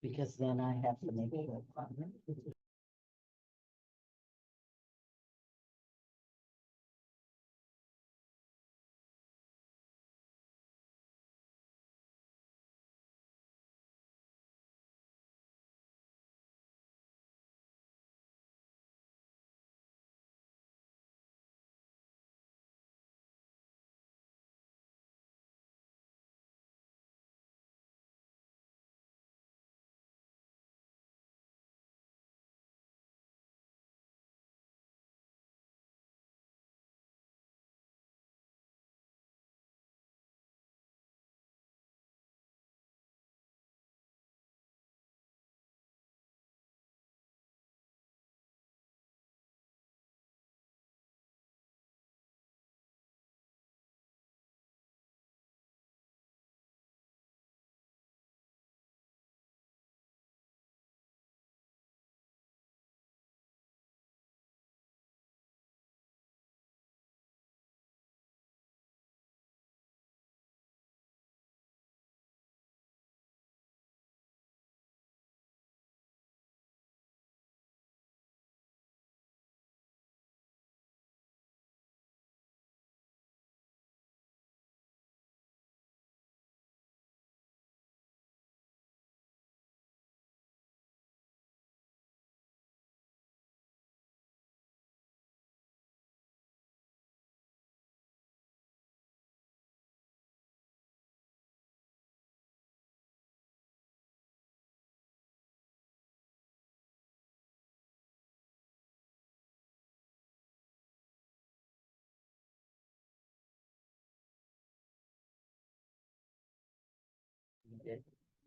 because then I have to make sure.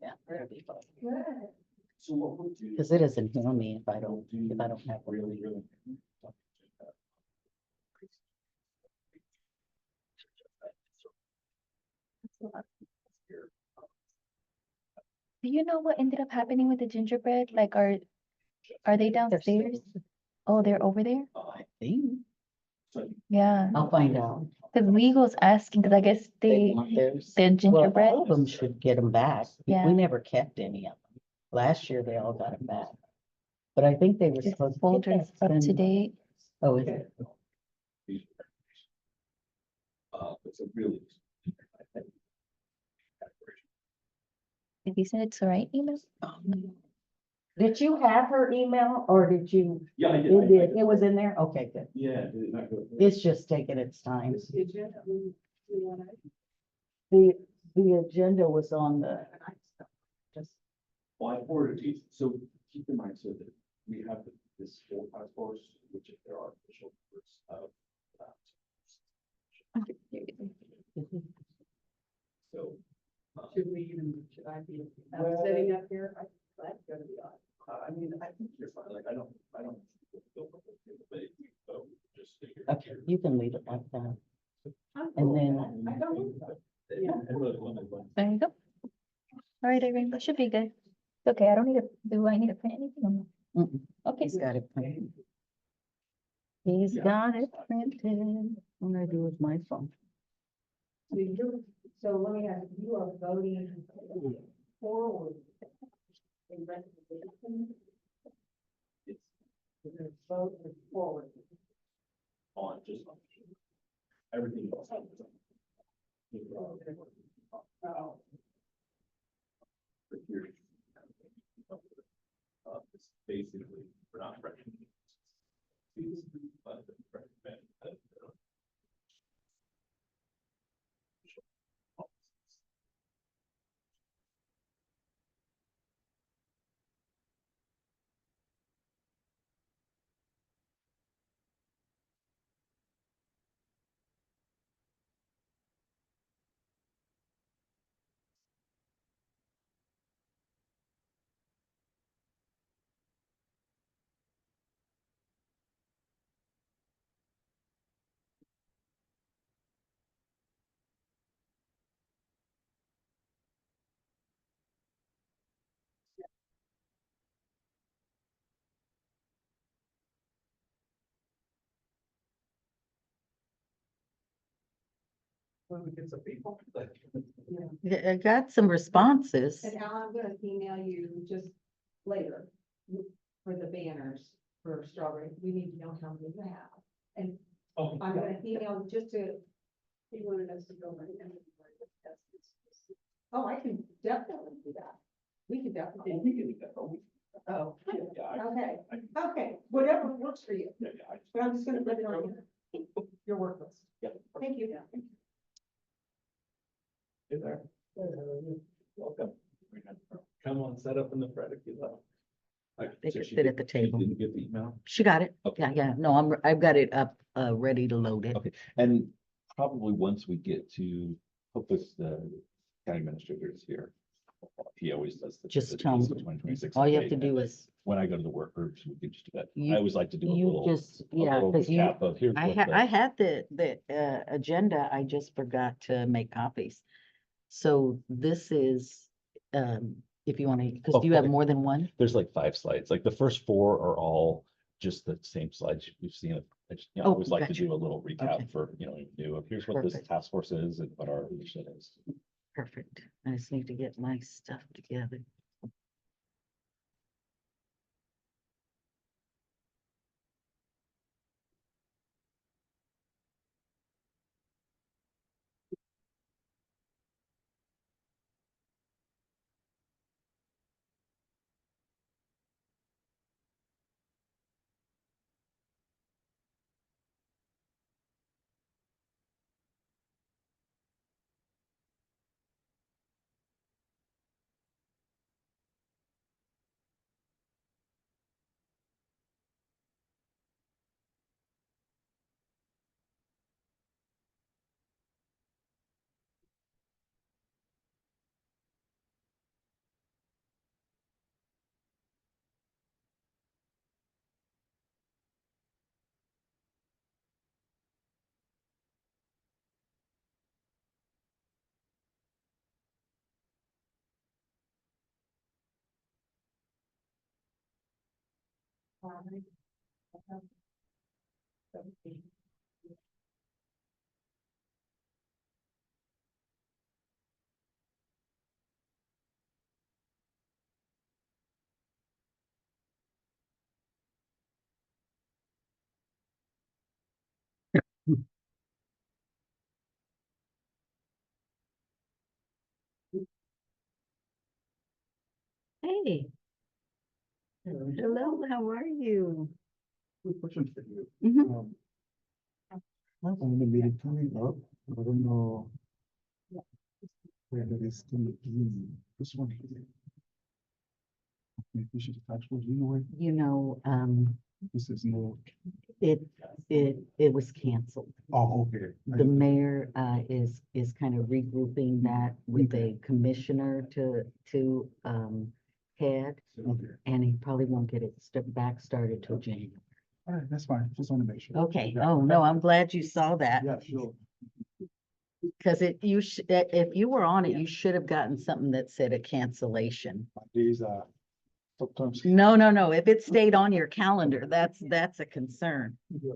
Yeah, that'll be fun. So what would you? Because it doesn't heal me if I don't have really, really. really. Do you know what ended up happening with the gingerbread? Like, are they downstairs? Oh, they're over there? I think. Yeah. I'll find out. The legal's asking, because I guess they, want theirs. their Well, gingerbread. all of them should get them back. Yeah. We never kept any of them. Last year, they all got them back. But I think they were This supposed to. folder is up to date. Oh, is it? It's a really. Did you send it to the right email? Did you have her email or did you? Yeah, I did. It did. It was in there? Okay, good. Yeah. Did it not go through? It's just taking its time. The agenda was on the. Just, Well, I forwarded it to you. So keep in mind, so that we have this full task force, which if there are official members of. Okay, here it is. So. Should I be Well- sitting up here? That's gonna be odd. I mean, I think you're fine. Like, I don't. Feel comfortable, but just figure. okay, you can leave it like that. And then. I don't. Yeah. I really love it when- There you go. All right, Irene, that should be good. It's okay, I don't need to, do I need to print anything? or no? Mm-mm, Okay, He's got it printed. He's Yeah. got it printed. What I do with my phone. So let me ask, you are voting forward. in recommendation? It's You're gonna vote forward. on just. Everything else. But here. It's basically, we're not recommending. But recommend that, When we get some people. I got some responses. And Al, I'm gonna email you just later for the banners for Strawberry. We need to know how many you have. And Oh, I'm gonna email just to. He wanted us to go right now. Oh, I can definitely do that. We can definitely. we can do that. Oh, Oh, yeah, okay, I- okay, whatever works for you. yeah, I- But I'm just gonna put it on your work list. Yeah. Thank you. Hey there. Welcome. Come on, set up in the front if you like. They could sit at the table. Didn't get the email? She got it. Okay. Yeah. No, I've got it up, ready to load it. Okay, and probably once we get to, hopefully the county administrator is here. He always does. Just tell me. 2026 All you have to update. do is, When I go to the work groups, we can just do that. You- I always like to do a you little. just, a yeah, little because you, recap of here's I what had, the- I had the agenda, I just forgot to make copies. So this is, if you want to, because Oh, do you have okay. more than one? There's like 5 slides, like the first 4 are all just the same slides we've seen. I just, I Oh, always like to gotcha. do a little Okay. recap for, new of here's what this Perfect. task force is and what our mission is. Perfect. I just need to get my stuff together. Hey, hello, how are you? Quick question for you. Mhm. I'm on the meeting coming up. I don't know. Whether it's gonna be this one here. Maybe we should attach one, you know, what? You know, This is no, it was canceled. oh, okay. The mayor is kind of regrouping that with a commissioner to head, Okay, and he probably won't get it back started till January. all right, that's fine, just want to make sure. Okay, Yeah. oh, no, I'm glad you saw that, Yeah, sure. because if you were on it, you should have gotten something that said a cancellation. My days are sometimes. No, if it stayed on your calendar, that's a concern. Yeah.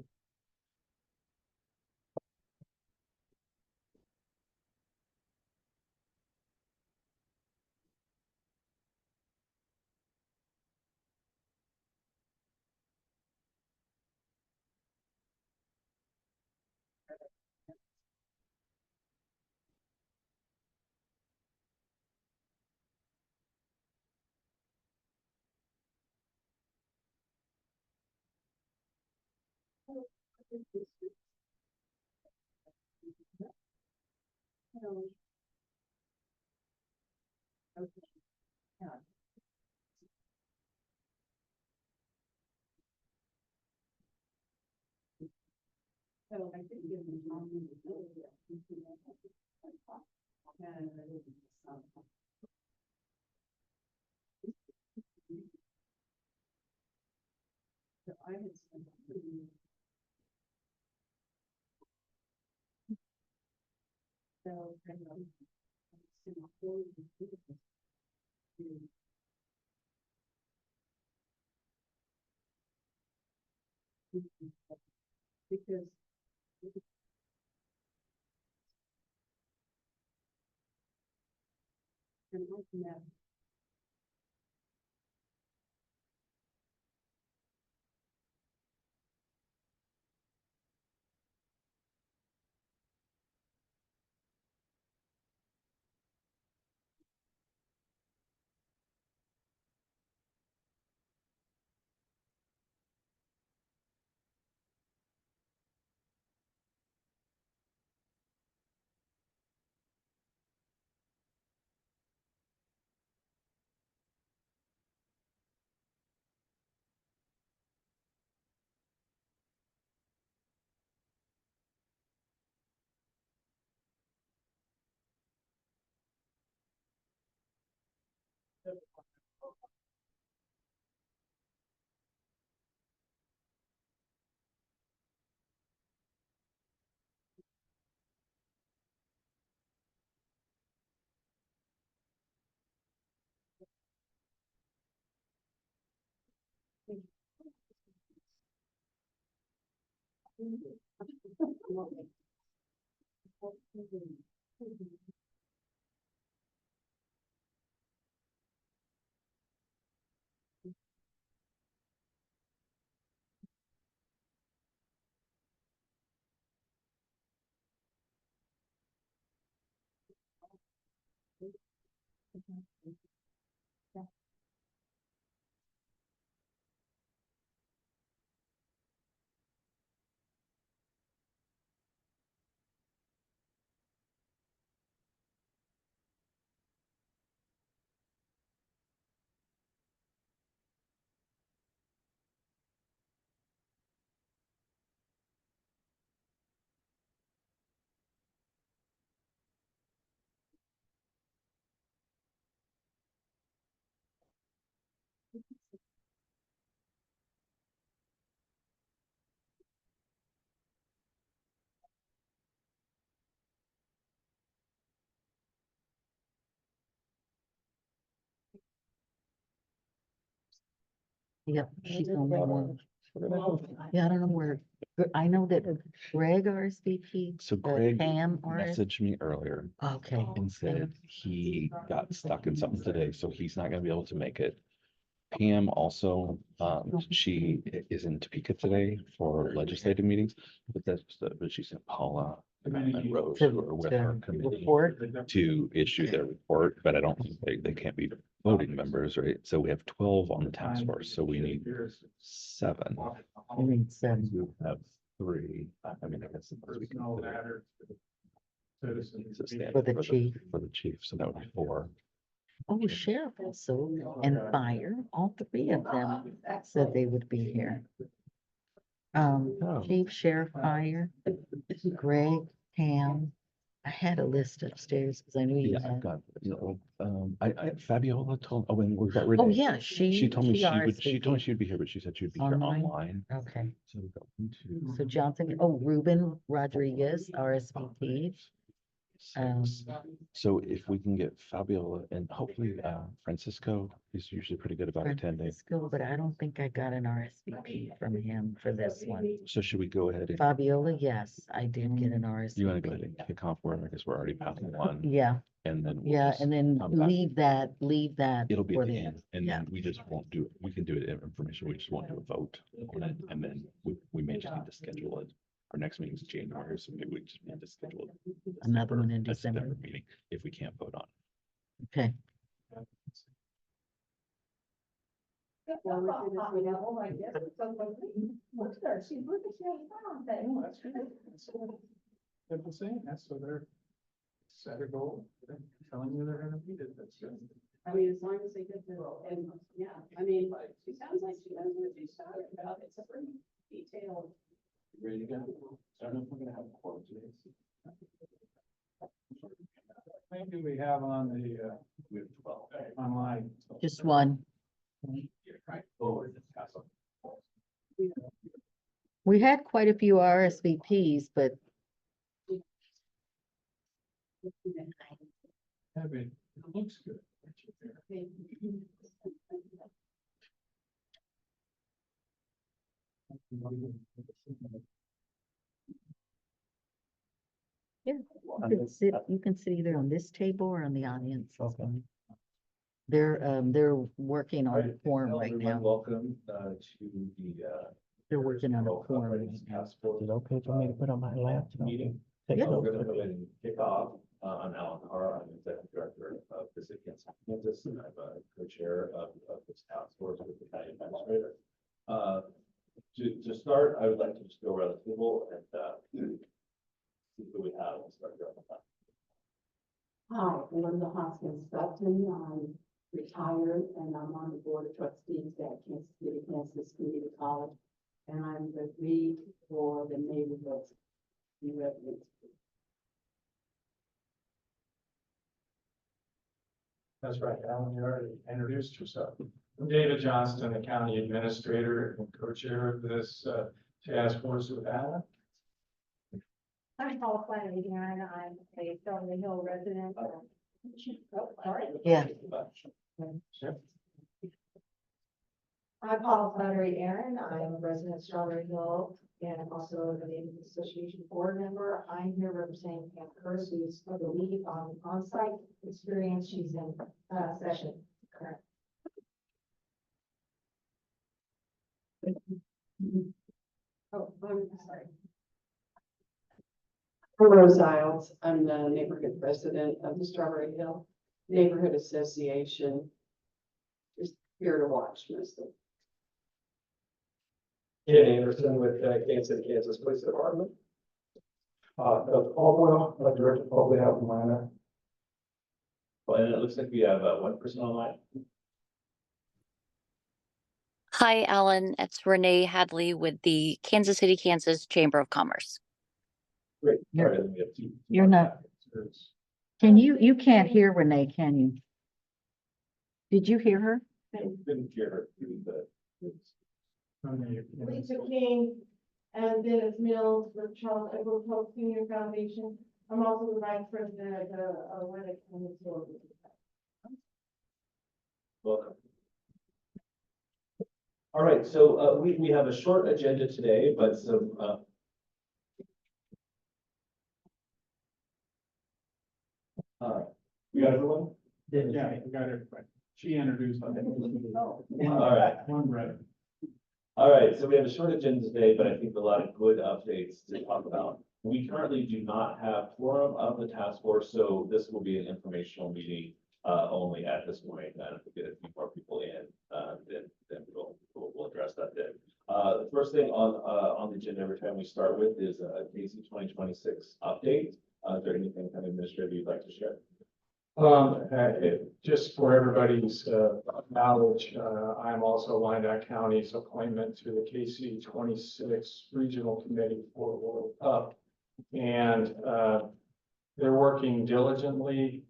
So I think give them time to do it. So I had sent. So, I know. Because Yep, she's the only one. Yeah, I don't know where, I know that Greg RSVP, So Greg Pam RS. messaged me earlier Okay. and said he got stuck in something today, so he's not gonna be able to make it. Pam also, she is in Topeka today for legislative meetings, but she sent Paula and Rose To- who are with to her committee report. to issue their report, but I don't think they can't be voting members, right? So we have 12 on the task force, so we need 7. I need 7. We have 3. I mean, I guess. the first we can consider needs to stand For the chief. For the chief, so that would be 4. Oh, sheriff also, and fire, all 3 of them said they would be here. Oh. Chief, sheriff, fire, Greg, Pam. I had a list upstairs because I knew you Yeah, I've had. got, Fabiola told, when we got rid Oh, of. yeah, She told me she told me RSVP'd. she'd be here, but she said she'd be here Online? online. Okay, So we got 1, 2, so Johnson, oh, Ruben Rodriguez, RSVP. 6. So if we can get Fabiola and hopefully Francisco, he's usually pretty good about attending. Francisco, but I don't think I got an RSVP from him for this one. So should we go ahead and, Fabiola, yes, I did get an RSVP. you want to go ahead and kick off where, I guess we're already past 1, Yeah, and then. we'll yeah, just and then come back. leave that. It'll be for at the end, and yeah. then we just won't do, we can do it in information, we just won't do a vote on it, and then we may just need to schedule it. Our next meeting is January, so maybe we just need to schedule it. Another one in a September December. Meeting, if we can't vote on it. Okay, They're the same, that's so they're set a goal, they're telling you they're gonna meet it, that's good. I mean, as long as they get the, and, yeah, I mean, she sounds like she knows what she's talking about, it's a pretty detailed. Ready to go? I don't know if we're gonna have a quorum today. How many do we have on the, We have 12. online? just one. Oh, pass on. We had quite a few RSVPs, but I mean, it looks good. yeah, you can sit either on this table or on the audience. Okay. They're working on a form right Everyone, now. welcome, to the, They're working on a World Cup form right Readiness now. Task Force, Is it okay for me to put on my laptop? meeting. Take Yeah. We're notes gonna with go me? ahead and kick off. I'm Alan Carr, I'm Executive Director of the City Council of Kansas, and I'm a co-chair of this task force with the county administrator. To start, I would like to just go around the table and, see who we have. We'll start here on the left. Hi, Linda Hoskins Sutton. I'm retired and I'm on the board of trustees at Kansas City, Kansas Community College. And I'm the lead for the neighborhoods and residents. That's right, Alan, you already introduced yourself. I'm David Johnston, the county administrator and co-chair of this task force with Alan. I'm Paula Flannery, and I'm a Strawberry Hill resident. Oh, sorry. Yeah. I'm Paula Flannery Aaron. I'm a resident of Strawberry Hill and also the Neighborhood Association board member. I'm here representing Pam Curse, who's the lead on on-site experience. She's in session currently. Oh, I'm sorry. I'm Rose Isles. I'm the neighborhood president of the Strawberry Hill Neighborhood Association. Just here to watch mostly. Ken Anderson with Kansas City, Kansas Police Department. Doug Caldwell, Director of Public Health in Wyandotte. Well, and it looks like we have, one person online. Hi, Alan. It's Renee Hadley with the Kansas City, Kansas Chamber of Commerce. Great. All You're- right, then we have two. you're not- Can you can't hear Renee, can you? Did you hear her? Didn't hear her through the. Lisa King and Dennis Mills with Charles Edward Pope Senior Foundation. I'm also the vice president of the Wyandotte County School. Welcome. All right, so we have a short agenda today, but some we got everyone? Yeah, we got everybody. She introduced. All right. One read. All right, so we have a short agenda today, but I think a lot of good updates to talk about. We currently do not have quorum of the task force, so this will be an informational meeting only at this point. And if we get a few more people in, then we'll address that then. The first thing on the agenda every time we start with is a KC 2026 update. Is there anything kind of administrative you'd like to share? Just for everybody's knowledge, I'm also Wyandotte County's appointment to the KC 26 Regional Committee for World Cup. And they're working diligently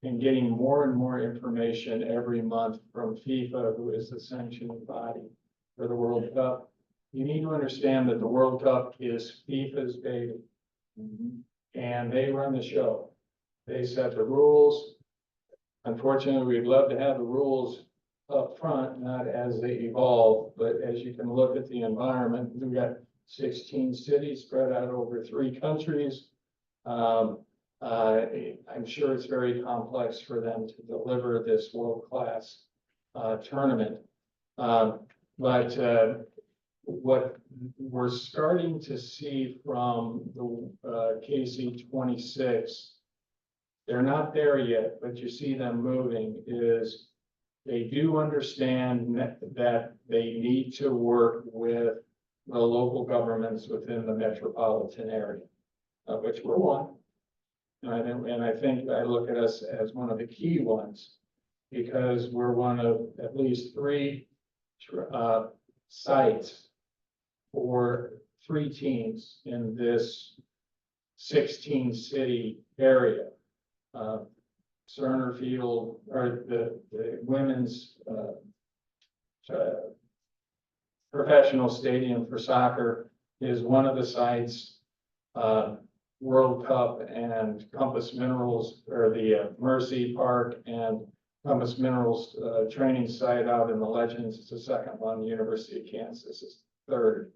in getting more and more information every month from FIFA, who is the sanctioning body for the World Cup. You need to understand that the World Cup is FIFA's baby. And they run the show. They set the rules. Unfortunately, we'd love to have the rules up front, not as they evolve, but as you can look at the environment, we've got 16 cities spread out over 3 countries. I'm sure it's very complex for them to deliver this world-class tournament. But what we're starting to see from the KC 26, they're not there yet, but you see them moving, is they do understand that they need to work with the local governments within the metropolitan area, of which we're one. And I think I look at us as one of the key ones, because we're one of at least 3 sites for 3 teams in this 16 city area. Cerner Field, or the women's professional stadium for soccer is one of the sites. World Cup and Compass Minerals, or the Mercy Park and Compass Minerals training site out in the Legends is the second one. University of Kansas is third.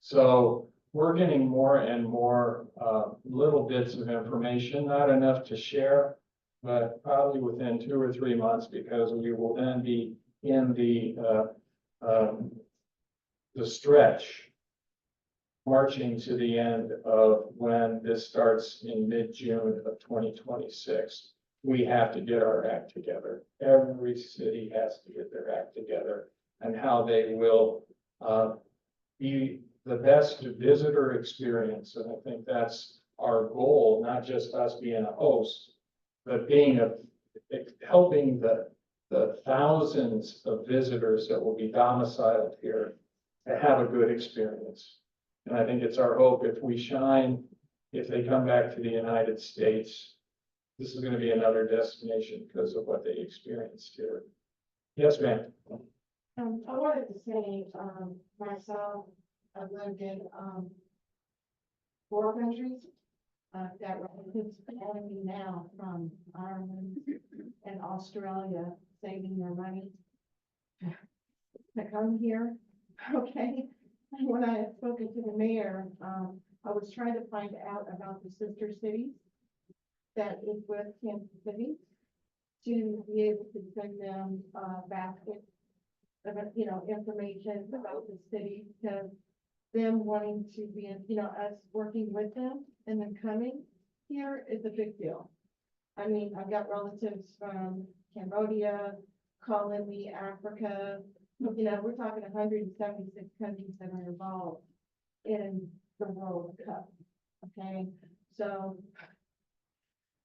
So we're getting more and more little bits of information, not enough to share, but probably within 2 or 3 months, because we will then be in the stretch marching to the end of when this starts in mid-June of 2026. We have to get our act together. Every city has to get their act together, and how they will be the best visitor experience. And I think that's our goal, not just us being a host, but being helping the thousands of visitors that will be domiciled here to have a good experience. And I think it's our hope, if we shine, if they come back to the United States, this is going to be another destination because of what they experienced here. Yes, ma'am. I wanted to say, myself, I've lived in, 4 countries. That relatives calling me now from Ireland and Australia, saving their money to come here, okay? And when I had spoken to the mayor, I was trying to find out about the sister cities that is with Kansas City, to be able to send them a basket of, information about the city, because them wanting to be, us working with them and then coming here is a big deal. I mean, I've got relatives from Cambodia, calling me, Africa, we're talking 176 countries that are involved in the World Cup, okay? So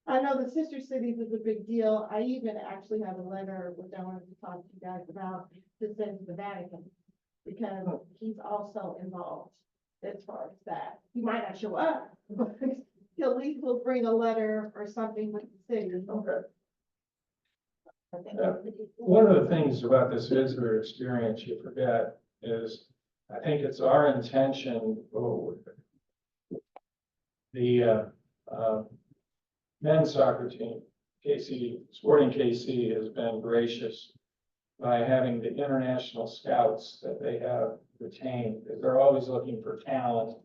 I know the sister cities is a big deal. I even actually have a letter, which I wanted to talk to you guys about, to send to the Vatican, because he's also involved as far as that. He might not show up, but he'll at least will bring a letter or something with the city. Okay. I think Yeah. that's pretty cool. One of the things about this visitor experience you forget is, I think it's our intention, the men's soccer team, Sporting KC has been gracious by having the international scouts that they have retained, because they're always looking for talent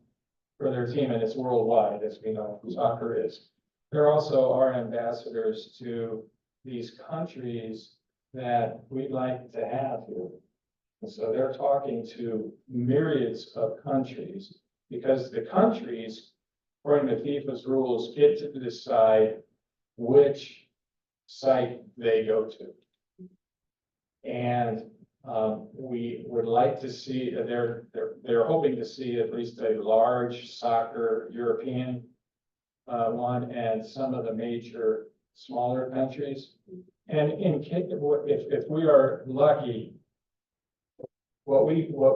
for their team, and it's worldwide, as we know, soccer is. They're also our ambassadors to these countries that we'd like to have here. And so they're talking to myriads of countries, because the countries, according to FIFA's rules, get to decide which site they go to. And we would like to see, they're hoping to see at least a large soccer European one, and some of the major smaller countries. And if we are lucky, what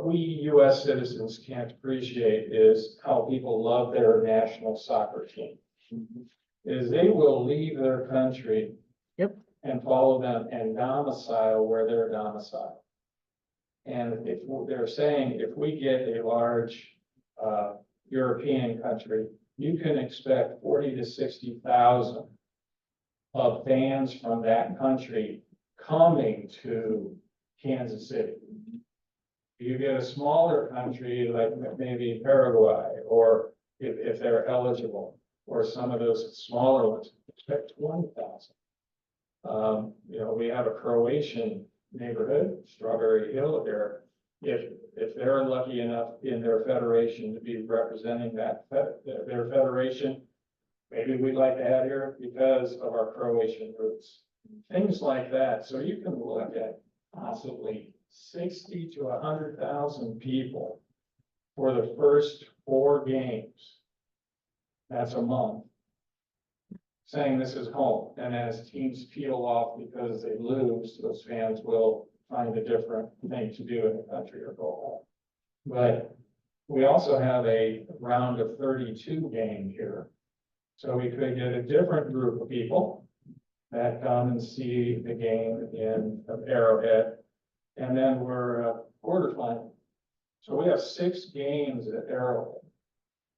we US citizens can't appreciate is how people love their national soccer team. Is they will leave their country. Yep. And follow them and domicile where they're domiciled. And if they're saying, if we get a large European country, you can expect 40 to 60,000 of fans from that country coming to Kansas City. You get a smaller country like maybe Paraguay, or if they're eligible, or some of those smaller ones, expect 20,000. We have a Croatian neighborhood, Strawberry Hill here. If they're lucky enough in their federation to be representing their federation, maybe we'd like to have here because of our Croatian roots. Things like that. So you can look at possibly 60 to 100,000 people for the first 4 games. That's a month. Saying this is home, and as teams peel off because they lose, those fans will find a different thing to do in the country or go home. But we also have a round of 32 game here. So we could get a different group of people that come and see the game in Arrowhead. And then we're quarterfinal. So we have 6 games at Arrowhead.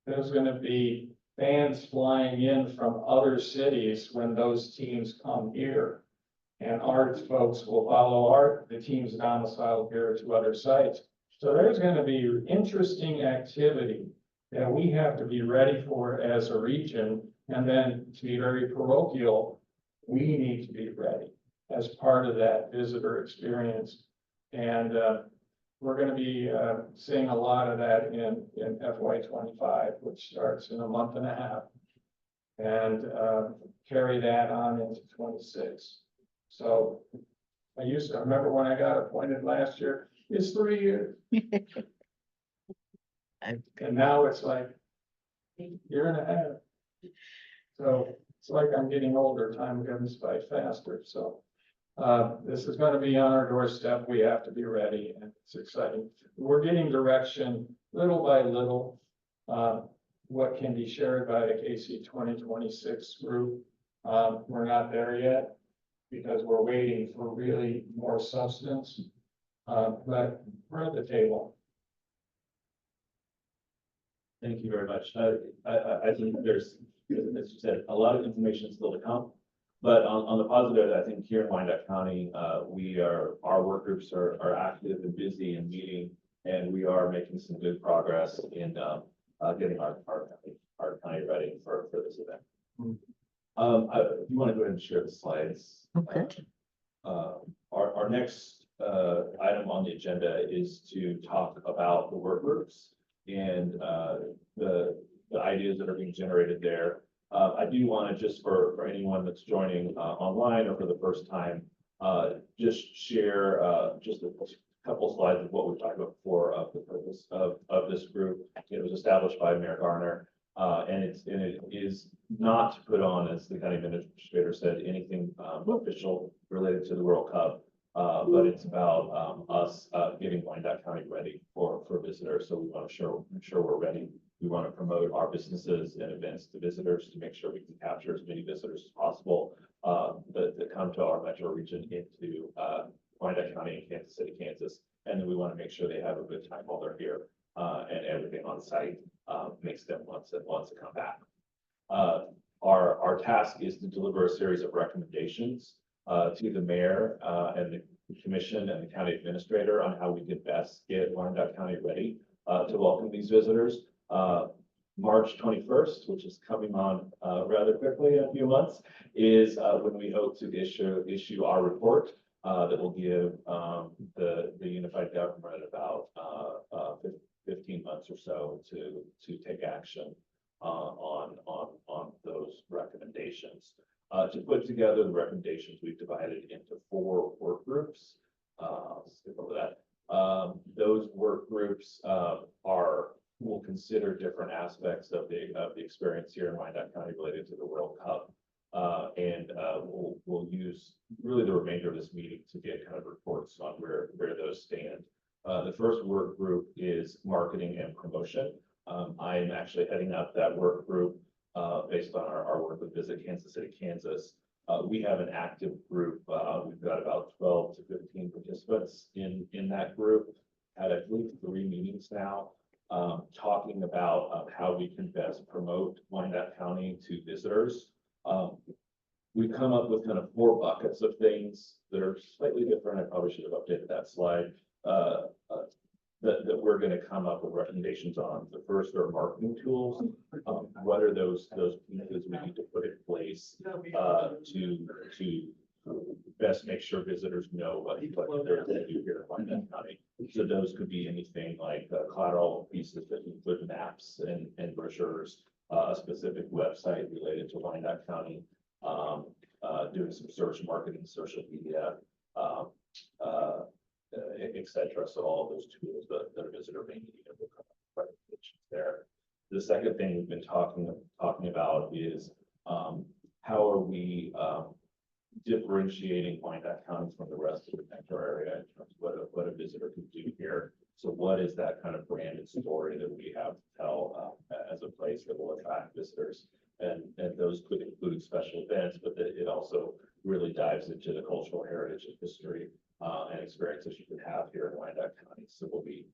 There's going to be fans flying in from other cities when those teams come here. And our folks will follow the teams domiciled here to other sites. So there's going to be interesting activity that we have to be ready for as a region. And then, to be very parochial, we need to be ready as part of that visitor experience. And we're going to be seeing a lot of that in FY '25, which starts in a month and a half, and carry that on into '26. So I remember when I got appointed last year, it's 3 years. And now it's like a year and a half. So it's like I'm getting older, time goes by faster, so. This is gonna be on our doorstep, we have to be ready, and it's exciting. We're getting direction little by little. What can be shared by the KC 2026 group. We're not there yet, because we're waiting for really more substance. But we're at the table. Thank you very much. I think there's, as you said, a lot of information still to come. But on the positive, I think here in Wyandotte County, our work groups are active and busy and meeting, and we are making some good progress in getting our county ready for this event. If you want to go ahead and share the slides. Okay. Our next item on the agenda is to talk about the work groups and the ideas that are being generated there. I do want to, just for anyone that's joining online or for the first time, just share just a couple slides of what we've talked about before of the purpose of this group. It was established by Mayor Garner, and it is not to put on, as the county administrator said, anything official related to the World Cup, but it's about us getting Wyandotte County ready for visitors. So we want to ensure we're ready. We want to promote our businesses and events to visitors to make sure we can capture as many visitors as possible that come to our metro region into Wyandotte County and Kansas City, Kansas. And then we want to make sure they have a good time while they're here and everything on site makes them want to come back. Our task is to deliver a series of recommendations to the mayor and the commission and the county administrator on how we could best get Wyandotte County ready to welcome these visitors. March 21st, which is coming on rather quickly in a few months, is when we hope to issue our report that will give the unified government about 15 months or so to take action on those recommendations. To put together the recommendations, we've divided into 4 work groups. I'll skip over that. Those work groups will consider different aspects of the experience here in Wyandotte County related to the World Cup. And we'll use really the remainder of this meeting to get kind of reports on where those stand. The first work group is marketing and promotion. I am actually heading up that work group based on our work with Visit Kansas City, Kansas. We have an active group. We've got about 12 to 15 participants in that group. Had, I believe, 3 meetings now, talking about how we can best promote Wyandotte County to visitors. We've come up with kind of 4 buckets of things that are slightly different. I probably should have updated that slide. That we're going to come up with recommendations on. The first are marketing tools. What are those pieces we need to put in place to best make sure visitors know what they're going to do here in Wyandotte County. So those could be anything like collateral pieces that include maps and brochures, a specific website related to Wyandotte County, doing some search marketing, social media, etc. So all of those tools that a visitor may need will come up there. The second thing we've been talking about is how are we differentiating Wyandotte County from the rest of the metro area in terms of what a visitor can do here. So what is that kind of branded story that we have to tell as a place that will attract visitors? And those could include special events, but it also really dives into the cultural heritage and history and experiences you can have here in Wyandotte County. So we'll be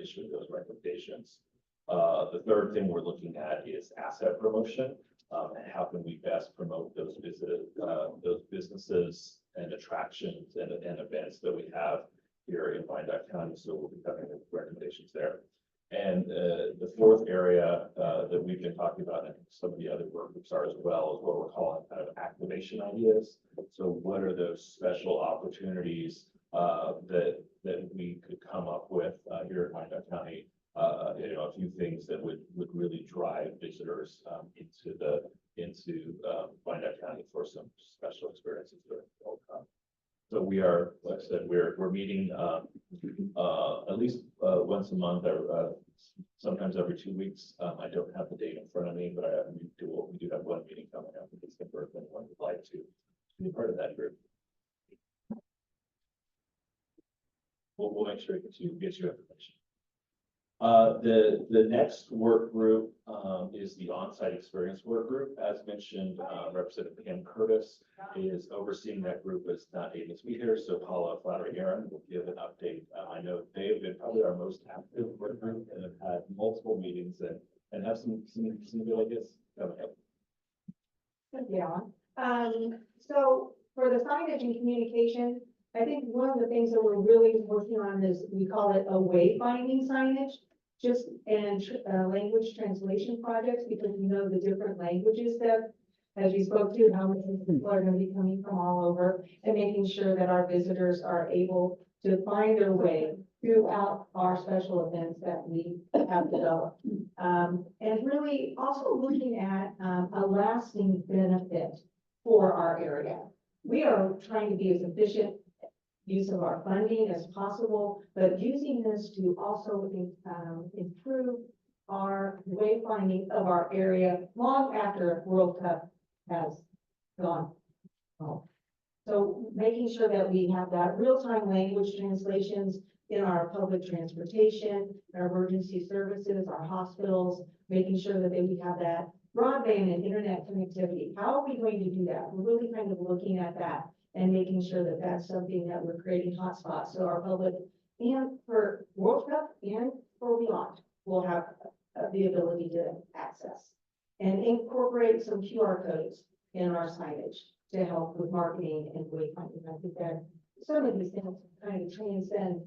issuing those recommendations. The third thing we're looking at is asset promotion. And how can we best promote those businesses and attractions and events that we have here in Wyandotte County? So we'll be having recommendations there. And the fourth area that we've been talking about, and some of the other work groups are as well, is what we're calling kind of activation ideas. So what are those special opportunities that we could come up with here in Wyandotte County? A few things that would really drive visitors into Wyandotte County for some special experiences during the World Cup. So we are, like I said, we're meeting at least once a month or sometimes every 2 weeks. I don't have the date in front of me, but we do have one meeting coming up in December if anyone would like to be part of that group. We'll make sure to get you information. The next work group is the on-site experience work group. As mentioned, Representative Pam Curtis is overseeing that group, is not able to be here, so Paula Flattery-Aaron will give an update. I know they have been probably our most active work group and have had multiple meetings and have some good ideas coming up. Yeah. So for the signage and communication, I think one of the things that we're really working on is, we call it a wayfinding signage, and language translation projects, because we know the different languages that, as you spoke to, how many people are going to be coming from all over, and making sure that our visitors are able to find their way throughout our special events that we have developed. And really also looking at a lasting benefit for our area. We are trying to be as efficient use of our funding as possible, but using this to also improve our wayfinding of our area long after World Cup has gone home. So making sure that we have that real-time language translations in our public transportation, our emergency services, our hospitals, making sure that we have that broadband and internet connectivity. How are we going to do that? We're really kind of looking at that and making sure that that's something that we're creating hotspots so our public, and for World Cup and for beyond, will have the ability to access, and incorporate some QR codes in our signage to help with marketing and wayfinding. I think that some of these things kind of transcend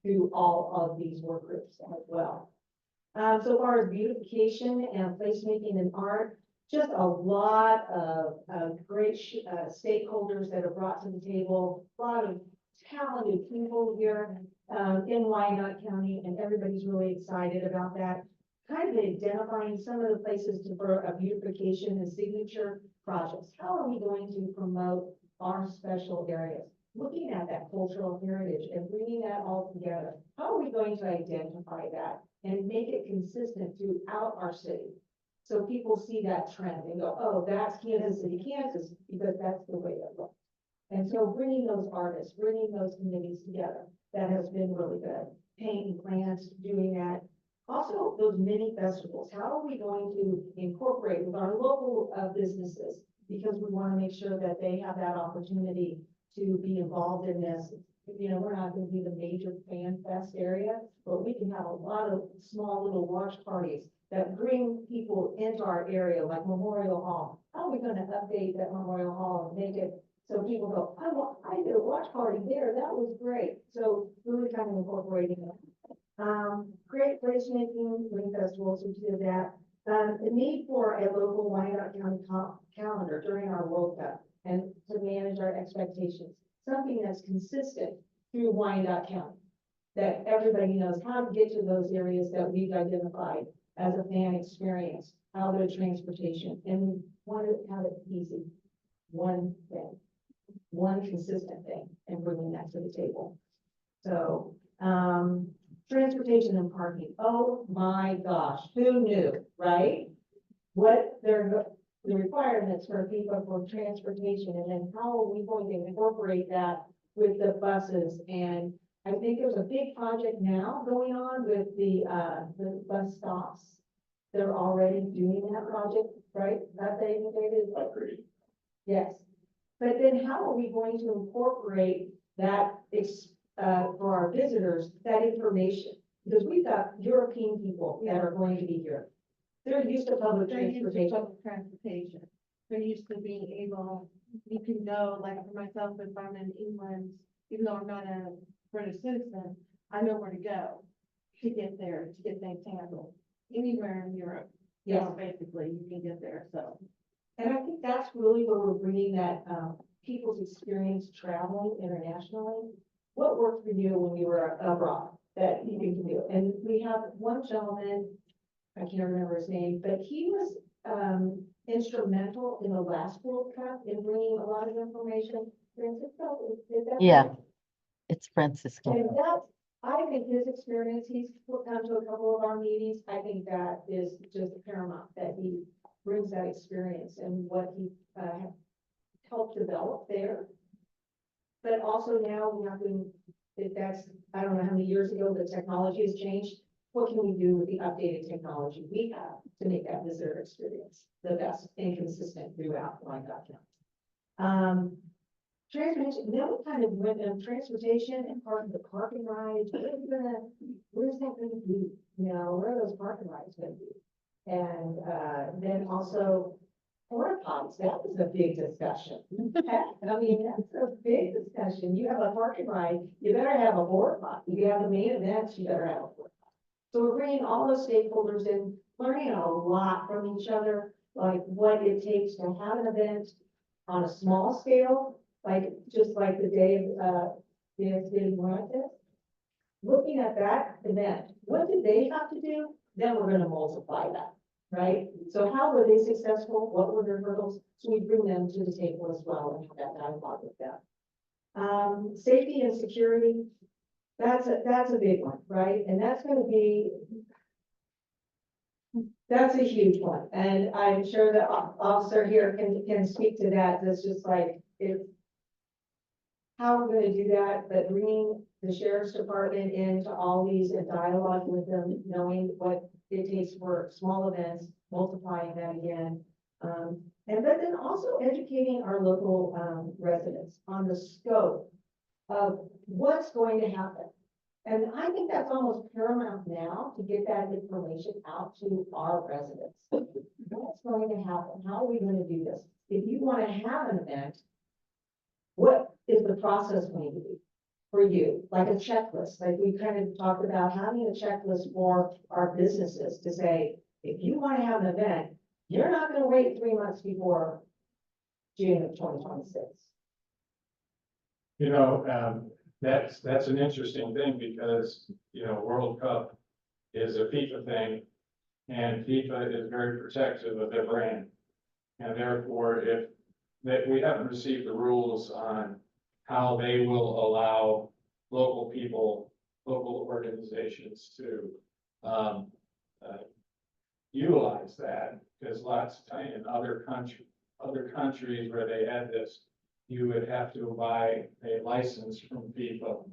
through all of these work groups as well. So far as beautification and placemaking and art, just a lot of great stakeholders that are brought to the table, a lot of talented people here in Wyandotte County, and everybody's really excited about that. Kind of identifying some of the places for beautification and signature projects. How are we going to promote our special areas? Looking at that cultural heritage and bringing that all together. How are we going to identify that and make it consistent throughout our city? So people see that trend and go, oh, that's Kansas City, Kansas, because that's the way it looks. And so bringing those artists, bringing those committees together, that has been really good. Painting plants, doing that. Also, those mini festivals, how are we going to incorporate with our local businesses? Because we want to make sure that they have that opportunity to be involved in this. You know, we're not going to be the major fan fest area, but we can have a lot of small little watch parties that bring people into our area, like Memorial Hall. How are we going to update that Memorial Hall and make it so people go, I did a watch party there, that was great. So really kind of incorporating that. Great placemaking, ring festivals, we did that. The need for a local Wyandotte County calendar during our World Cup and to manage our expectations. Something that's consistent through Wyandotte County, that everybody knows how to get to those areas that we've identified as a fan experience, how their transportation, and we want to have it easy. One thing, one consistent thing, and bringing that to the table. So, transportation and parking. Oh my gosh, who knew, right? What the requirements for people for transportation, and then how are we going to incorporate that with the buses? And I think there's a big project now going on with the bus stops. They're already doing that project, right? That they did. Agreed. Yes. But then how are we going to incorporate that for our visitors, that information? Because we've got European people that are going to be here. They're used to public transportation. They're used to being able, you can know, like for myself, if I'm in England, even though I'm not a British citizen, I know where to go. to get there, to get things handled. Anywhere in Europe, Yes. basically, you can get there, so. And I think that's really where we're bringing that, people's experience traveling internationally. What worked for you when you were abroad that you can do? And we have one gentleman, I can't remember his name, but he was, instrumental in the last World Cup in bringing a lot of information. Francisco, is that? Yeah. right? It's Francisco. And that, I think his experience, he's come to a couple of our meetings, I think that is just paramount, that he brings that experience and what he, helped develop there. But also now we have to, if that's, I don't know how many years ago the technology has changed, what can we do with the updated technology we have to make that visitor experience the best and consistent throughout Wyandotte County? Transportation, then we kind of went in transportation and part of the parking rides, where's that gonna be? You know, where are those parking rides gonna be? And, then also porta potties, that was a big discussion. I mean, that's a big discussion. You have a parking ride, you better have a porta potty. You have the main events, you better have a porta potty. So we're bringing all those stakeholders in, learning a lot from each other, like what it takes to have an event on a small scale, like, just like the day of, the Wyandotte. Looking at that event, what did they have to do? Then we're gonna multiply that, right? So how were they successful? What were their hurdles? So we bring them to the table as well and have that dialogue with them. Safety and security, that's a big one, right? And that's gonna be, that's a huge one. And I'm sure the officer here can speak to that. That's just like, how we're gonna do that, but bringing the sheriff's department into all these and dialogue with them, knowing what it takes for small events, multiplying that again. And but then also educating our local, residents on the scope of what's going to happen. And I think that's almost paramount now to get that information out to our residents. What's going to happen? How are we gonna do this? If you wanna have an event, what is the process going to be for you? Like a checklist, like we kind of talked about having a checklist for our businesses to say, if you want to have an event, you're not going to wait 3 months before June of 2026. You know, that's an interesting thing because, you know, World Cup is a FIFA thing and FIFA is very protective of their brand. And therefore, if that we haven't received the rules on how they will allow local people, local organizations to utilize that, because lots of time in other countries where they had this, you would have to buy a license from FIFA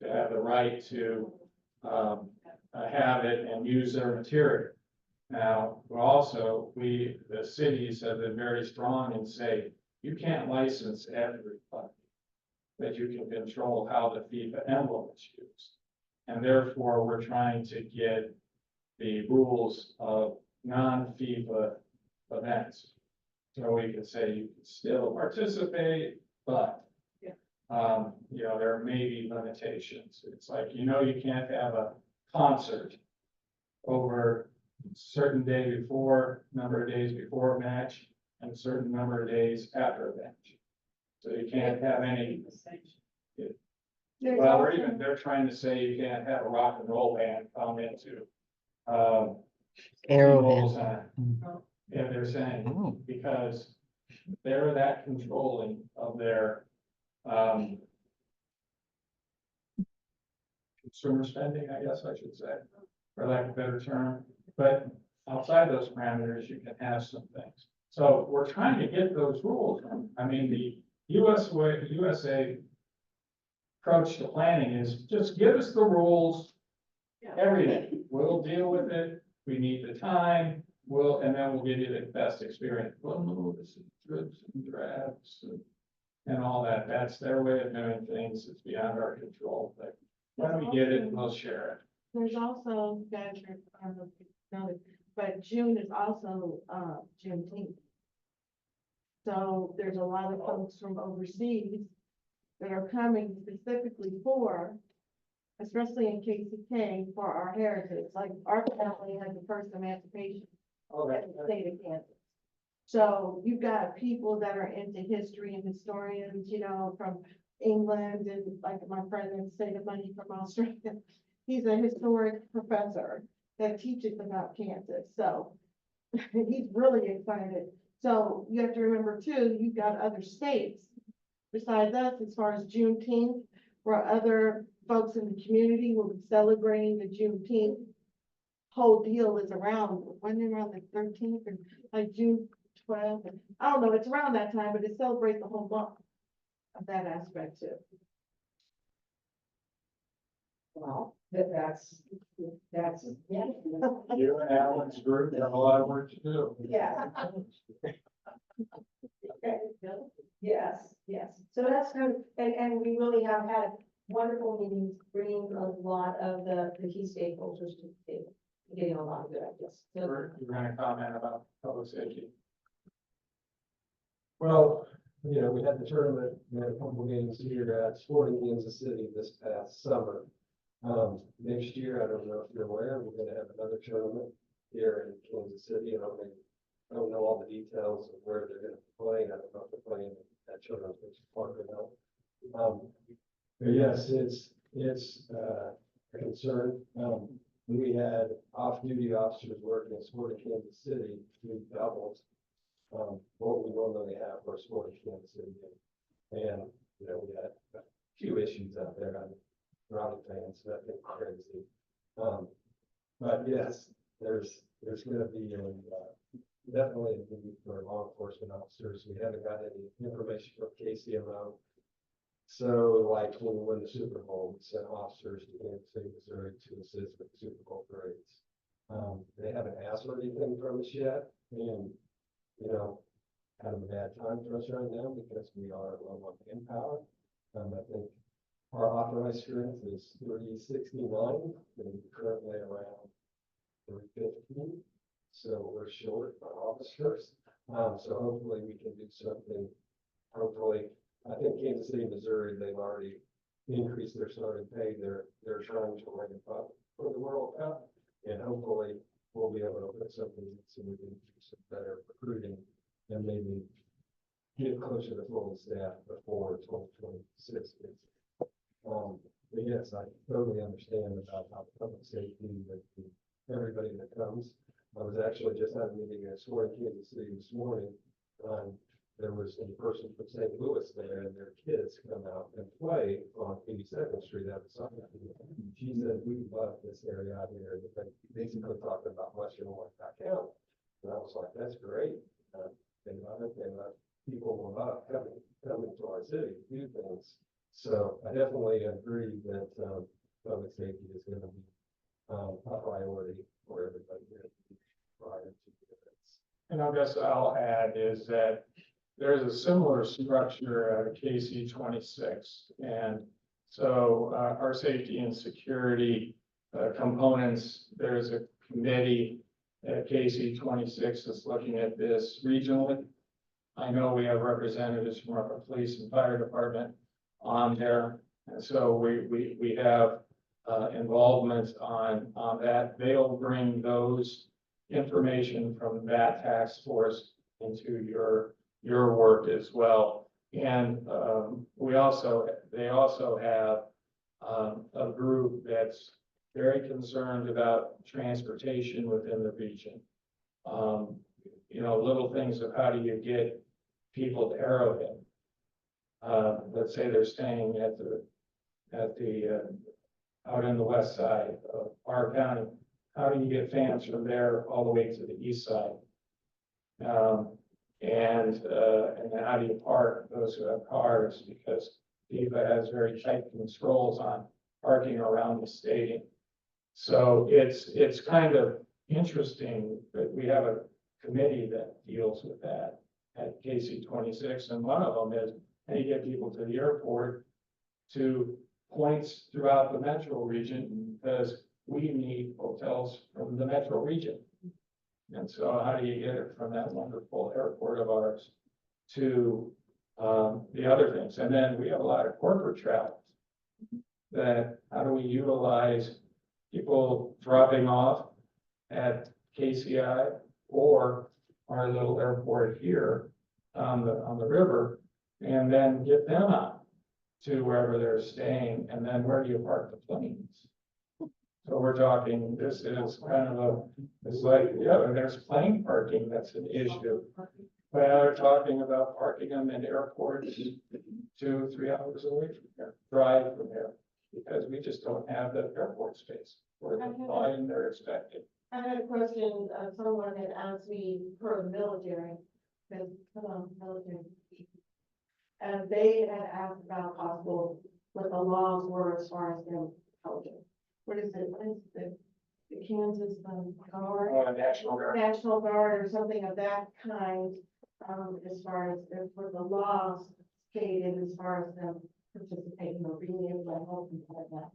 to have the right to have it and use their material. Now, also, the cities have been very strong and say, you can't license everybody, but you can control how the FIFA emblem is used. And therefore, we're trying to get the rules of non-FIFA events. So we could say you can still participate, but, you know, there may be limitations. It's like, you know, you can't have a concert over a certain day before, number of days before a match, and a certain number of days after a match. So you can't have any. Well, or even they're trying to say you can't have a rock and roll band come into. Arrowhead. Yeah, they're saying, Oh. because they're that controlling of their, consumer spending, I guess I should say, for lack of a better term. But outside those parameters, you can have some things. So we're trying to get those rules. I mean, the USA approach to planning is just give us the rules every day. We'll deal with it. We need the time. And then we'll give you the best experience. Well, no, this is dribs and drabs and all that. That's their way of doing things. It's beyond our control. But when we get it, we'll share it. There's also, guys, I don't know if you know this, but June is also, Juneteenth. So there's a lot of folks from overseas that are coming specifically for especially in KCK for our heritage, like our family had the first emancipation in the state of Kansas. So you've got people that are into history and historians, you know, from England and like my friend in State of Money from Australia. He's a historic professor that teaches about Kansas, so he's really excited. So you have to remember too, you've got other states besides us as far as Juneteenth, where other folks in the community will be celebrating the Juneteenth. Whole deal is around, when around the 13th and like June 12th. I don't know, it's around that time, but it celebrates the whole month of that aspect too. Well, that's, yeah. You and Alan's group have a lot of work to do. Yeah. Yes, yes. So that's kind of, and we really have had wonderful meetings, bringing a lot of the key stakeholders to the table, getting a lot of good ideas. So, You're gonna comment about public safety. Well, you know, we had the tournament, we had a couple games here at Sporting Kansas City this past summer. Next year, I don't know if you're aware, we're gonna have another tournament here in Kansas City. I don't know all the details of where they're gonna be playing. I don't know if they're playing at Children's Park or not. But yes, it's a concern. We had off-duty officers working at Sporting Kansas City, who doubled what we normally have for Sporting Kansas City. And, you know, we had a few issues out there on Raleigh fans, so that gets crazy. But yes, there's gonna be definitely a need for law enforcement officers. We haven't got any information from KCMO. So like when we won the Super Bowl, we sent officers to Kansas City, Missouri to assist with the Super Bowl parades. They haven't asked for anything from us yet, and, you know, kind of a bad time for us right now because we are low on manpower. I think our authorized strength is 369, and currently around 315. So we're short on officers. So hopefully we can do something. Hopefully, I think Kansas City, Missouri, they've already increased their starting pay. They're trying to ramp up for the World Cup, and hopefully we'll be able to put something so we can do some better recruiting and maybe get closer to full staff before 2026. But yes, I totally understand about how public safety, that everybody that comes. I was actually just at a meeting at Sporting Kansas City this morning. There was a person from St. Louis there, and their kids come out and play on 82nd Street at the soccer field. She said, "We love this area out here." They basically talking about Western Wyandotte County. And I was like, "That's great." They love it. They love people love coming to our city to do things. So I definitely agree that public safety is going to be a priority for everybody here prior to the events. And I guess I'll add is that there's a similar structure at KC 26. And so our safety and security components, there's a committee at KC 26 that's looking at this regionally. I know we have representatives from our police and fire department on there. And so we have involvement on that. They'll bring those information from that task force into your work as well. And they also have a group that's very concerned about transportation within the region. You know, little things of how do you get people to Arrowhead? Let's say they're staying at the out in the west side of our county. How do you get fans from there all the way to the east side? And then how do you park those who have cars? Because FIFA has very tight controls on parking around the stadium. So it's kind of interesting that we have a committee that deals with that at KC 26, and one of them is how do you get people to the airport to points throughout the metro region, because we need hotels from the metro region. And so how do you get it from that wonderful airport of ours to the other things? And then we have a lot of corporate travel. that how do we utilize people dropping off at KCI or our little airport here on the river, and then get them out to wherever they're staying, and then where do you park the planes? So we're talking, this is kind of it's like, yeah, and there's plane parking, that's an issue. But now they're talking about parking them in airports 2-3 hours away from here, drive from here, because we just don't have the airport space for the volume they're expecting. I had a question, someone had asked me for the military, because, military. And they had asked about possible, what the laws were as far as their culture. What is the Kansas, Guard? National Guard. National Guard or something of that kind, as far as, what the laws stated as far as them participating or being able to help and like that.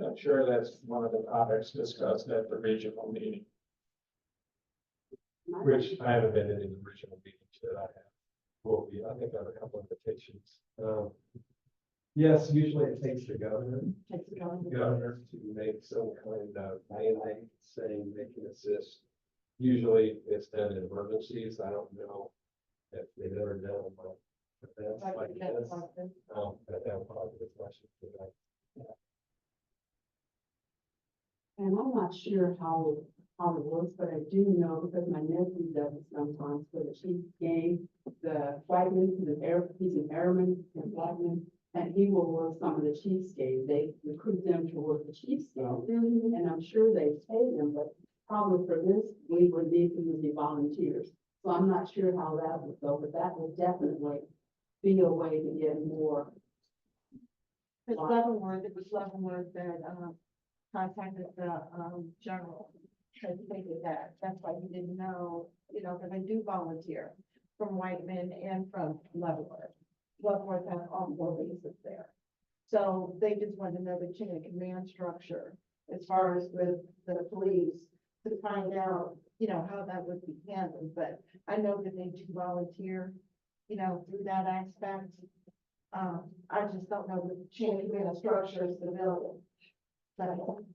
I'm sure that's one of the topics discussed at the regional meeting. Which I haven't been in any regional meetings that I have. Will be, I think I have a couple invitations. Yes, usually it takes the governor to make some kind of mandate saying they can assist. Usually it's done in emergencies. I don't know if they've ever done them, but that's like this. But that would probably be the question today. And I'm not sure how it works, but I do know because my nephew does it sometimes for the Chiefs game. The Whiteman, he's an airman in Whiteman, and he will work some of the Chiefs games. They recruit them to work the Chiefs game, and I'm sure they pay them, but probably for this, we would need them to be volunteers. So I'm not sure how that would go, but that would definitely be a way to get more. It was Leavenworth that, contacted the, general. Had stated that, that's why he didn't know, because I do volunteer from Whiteman and from Leavenworth. Leavenworth has all 4 bases there. So they just wanted to know the chain of command structure as far as with the police to find out, how that would be handled. But I know that they do volunteer, through that aspect. I just don't know the chain of command structure is civilian. So,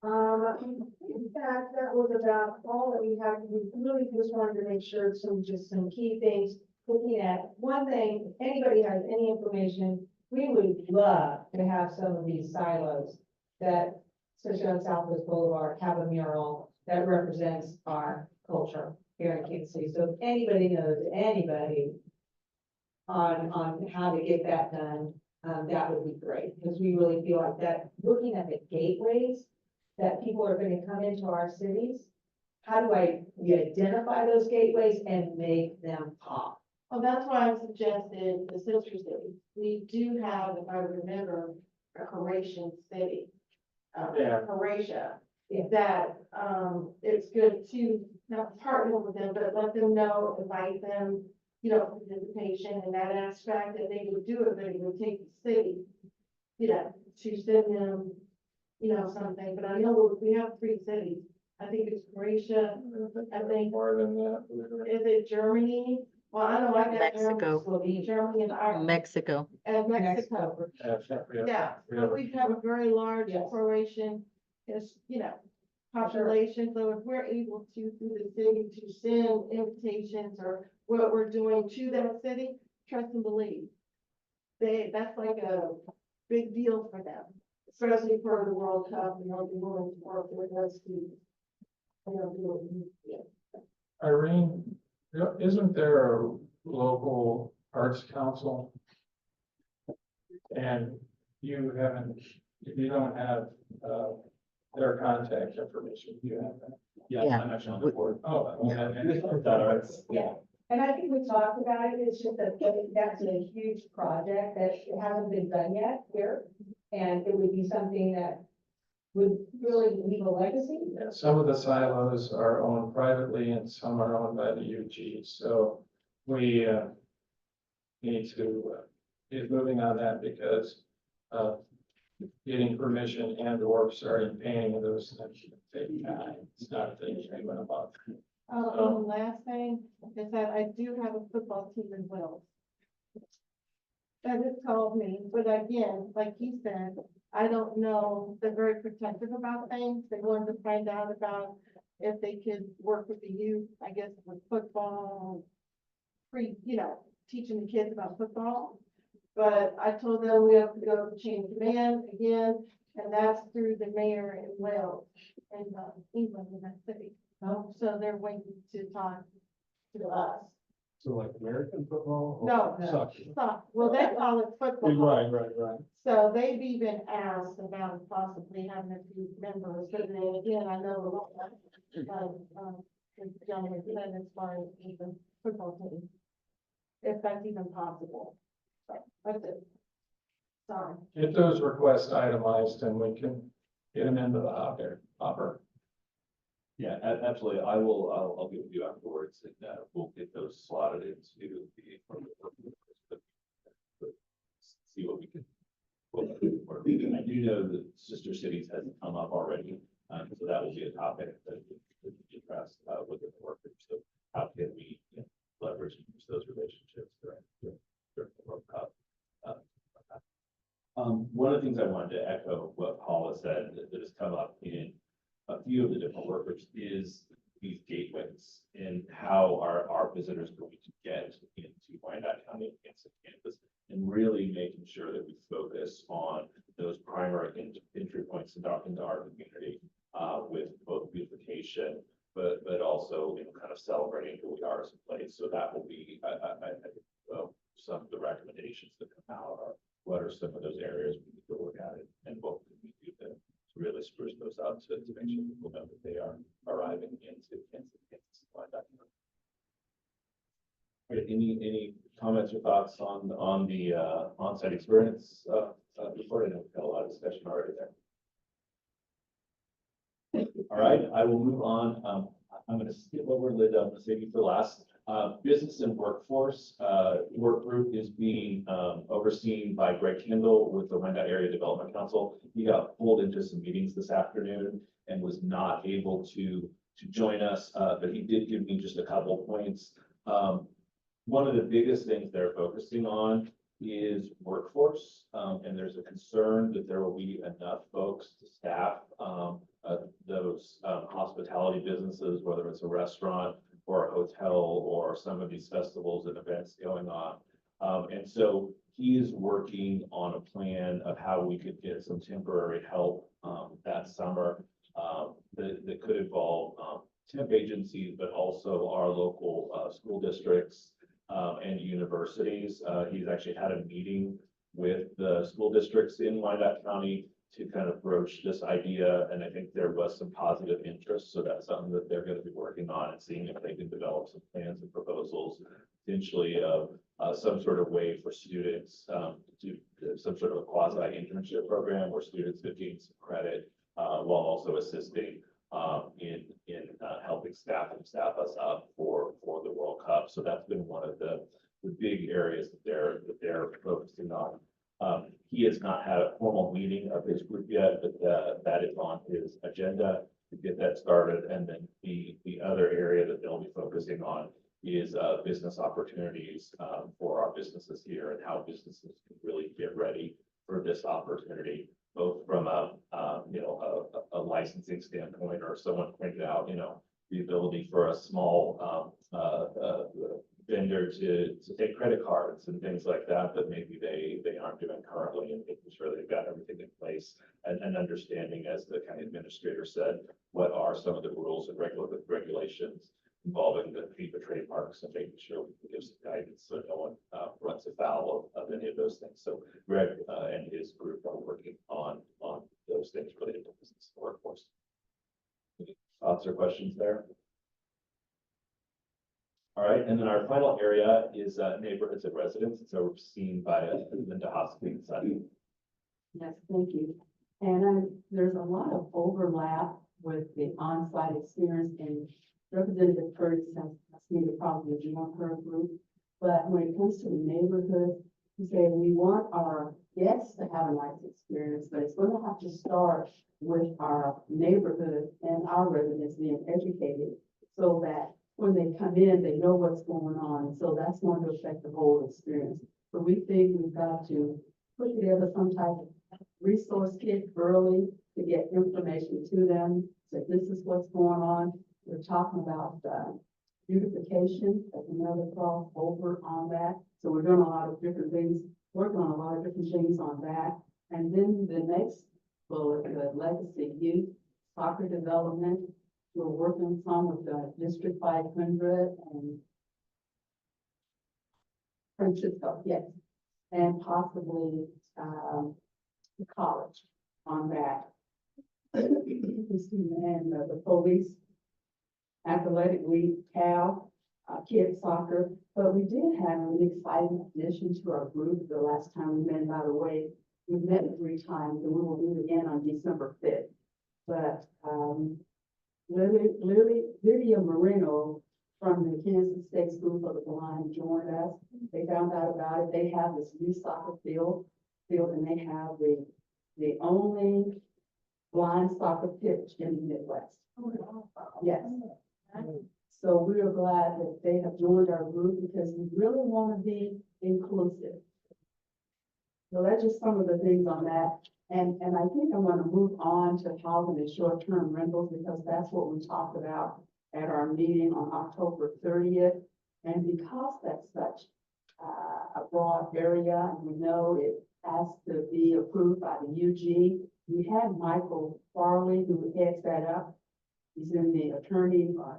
In fact, that was about all that we have. We really just wanted to make sure some key things. Looking at one thing, if anybody has any information, we would love to have some of these silos that, especially on Southwest Boulevard, have a mural that represents our culture here in Kansas City. So if anybody knows anybody on how to get that done, that would be great, because we really feel like that, looking at the gateways that people are going to come into our cities, how do we identify those gateways and make them pop? well, that's why I suggested the sister cities. We do have, if I remember, a Croatian city. Yeah. Croatia, that, it's good to not partner with them, but let them know, invite them, participation in that aspect, that they would do it, but it would take the city, to send them, something. But I know we have 3 cities. I think it's Croatia, I think, More than that. is it Germany? Well, I know I got Mexico. Germany and Ireland Mexico. and Mexico. Yeah, so we have a very large Yes. Croatian, population. So if we're able to, through the city, to send invitations or what we're doing to that city, trust and believe. That's like a big deal for them, especially for the World Cup, be willing to work with us to, do it. Irene, isn't there a local arts council? And you don't have, their contact information, you have that? Yeah. I'm actually on the board. Oh, Yeah. And I think we talked about it, it's just that that's a huge project that hasn't been done yet here. And it would be something that would really leave a legacy. Yeah, some of the silos are owned privately and some are owned by the UG, so we, need to, get moving on that because, getting permission and or starting paying those things take time. It's not a thing you can do in a month. Last thing is that I do have a football team in Wells. That has called me, but again, like he said, I don't know, they're very protective about things. They wanted to find out about if they could work with the youth, I guess, with football, teaching the kids about football. But I told them we have to go to chain of command again, and that's through the mayor in Wales and England in that city. So they're waiting to talk to us. So like American football? or No, Soccer? Stop. Well, they call it football. Right. So they've even asked about possibly having a few members, but then again, I know a lot of, the gentleman said as far as even football team. If that's even possible. So, that's it. Sorry. Get those requests itemized and we can get them into the hopper. Yeah, absolutely. I'll get with you afterwards and we'll get those slotted into the. See what we can. I do know that Sister Cities has come up already, so that will be a topic that we address with the workers. So how can we leverage and use those relationships during the World Cup? One of the things I wanted to echo what Paula said that has come up in a few of the different workers is these gateways and how our visitors going to get into Wyandotte County campus, and really making sure that we focus on those primary entry points into our community with both beautification, but also kind of celebrating who we are as a place. So that will be I think some of the recommendations that come out are what are some of those areas we need to look at it, and what can we do to really spruce those up to make sure people know that they are arriving into Kansas. Any comments or thoughts on the on-site experience report? I know we've got a lot of discussion already there. All right, I will move on. I'm going to skip over Linda. I'm going to save you for last. Business and workforce work group is being overseen by Greg Kendall with the Wyandotte Area Development Council. He got pulled into some meetings this afternoon and was not able to join us, but he did give me just a couple points. One of the biggest things they're focusing on is workforce, and there's a concern that there will be enough folks to staff those hospitality businesses, whether it's a restaurant or a hotel or some of these festivals and events going on. And so he is working on a plan of how we could get some temporary help that summer that could involve temp agencies, but also our local school districts and universities. He's actually had a meeting with the school districts in Wyandotte County to kind of broach this idea, and I think there was some positive interest, so that's something that they're going to be working on and seeing if they can develop some plans and proposals, potentially of some sort of way for students to do some sort of a quasi internship program where students could gain some credit while also assisting in helping staff us up for the World Cup. So that's been one of the big areas that they're focusing on. He has not had a formal meeting of his group yet, but that is on his agenda to get that started. And then the other area that they'll be focusing on is business opportunities for our businesses here and how businesses can really get ready for this opportunity, both from a licensing standpoint, or someone pointed out, the ability for a small vendor to take credit cards and things like that maybe they aren't doing currently, and making sure they've got everything in place and understanding, as the county administrator said, what are some of the rules and regulations involving the FIFA trademarks, and making sure we can give some guidance so no one runs afoul of any of those things. So Greg and his group are working on those things related to business and workforce. Any thoughts or questions there? All right, and then our final area is neighborhoods and residents. It's overseen by Linda Hoskins. Yes, thank you. And there's a lot of overlap with the on-site experience, and Representative Curtis has me to probably join her group. But when it comes to the neighborhood, he said we want our guests to have a nice experience, but it's going to have to start with our neighborhood and our residents being educated so that when they come in, they know what's going on. And so that's going to affect the whole experience. So we think we've got to put together some type of resource kit early to get information to them. So this is what's going on. We're talking about beautification, that's another cross over on that. So we're doing a lot of different things, working on a lot of different things on that. And then the next bullet, the legacy youth, soccer development. We're working some with the District 500 and Francisco, yes, and possibly the college on that. And the police, athletic league, Cal, kids soccer. But we did have an exciting addition to our group the last time we met. By the way, we met 3 times and we will meet again on December 5th. But Lydia Marino from the Kansas State School for the Blind joined us. They found out about it. They have this new soccer field, and they have the only blind soccer pitch in the Midwest. Yes. So we are glad that they have joined our group because we really want to be inclusive. So that's just some of the things on that. And I think I'm going to move on to housing and short-term rentals because that's what we talked about at our meeting on October 30th. And because that's such a broad area, and we know it has to be approved by the UG, we had Michael Farley, who heads that up. He's in the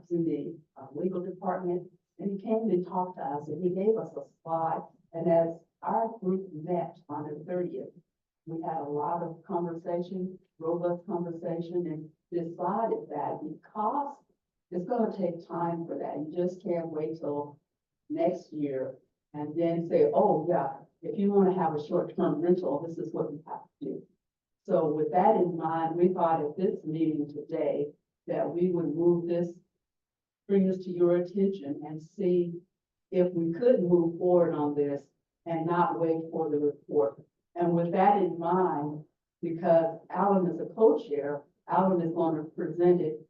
he's in the legal department, and he came and talked to us, and he gave us a slide. And as our group met on the 30th, we had a lot of conversation, robust conversation, and decided that because it's going to take time for that, you just can't wait till next year and then say, oh yeah, if you want to have a short-term rental, this is what you have to do. So with that in mind, we thought at this meeting today that we would move this, bring this to your attention and see if we could move forward on this and not wait for the report. And with that in mind, because Alan is a co-chair, Alan is going to present it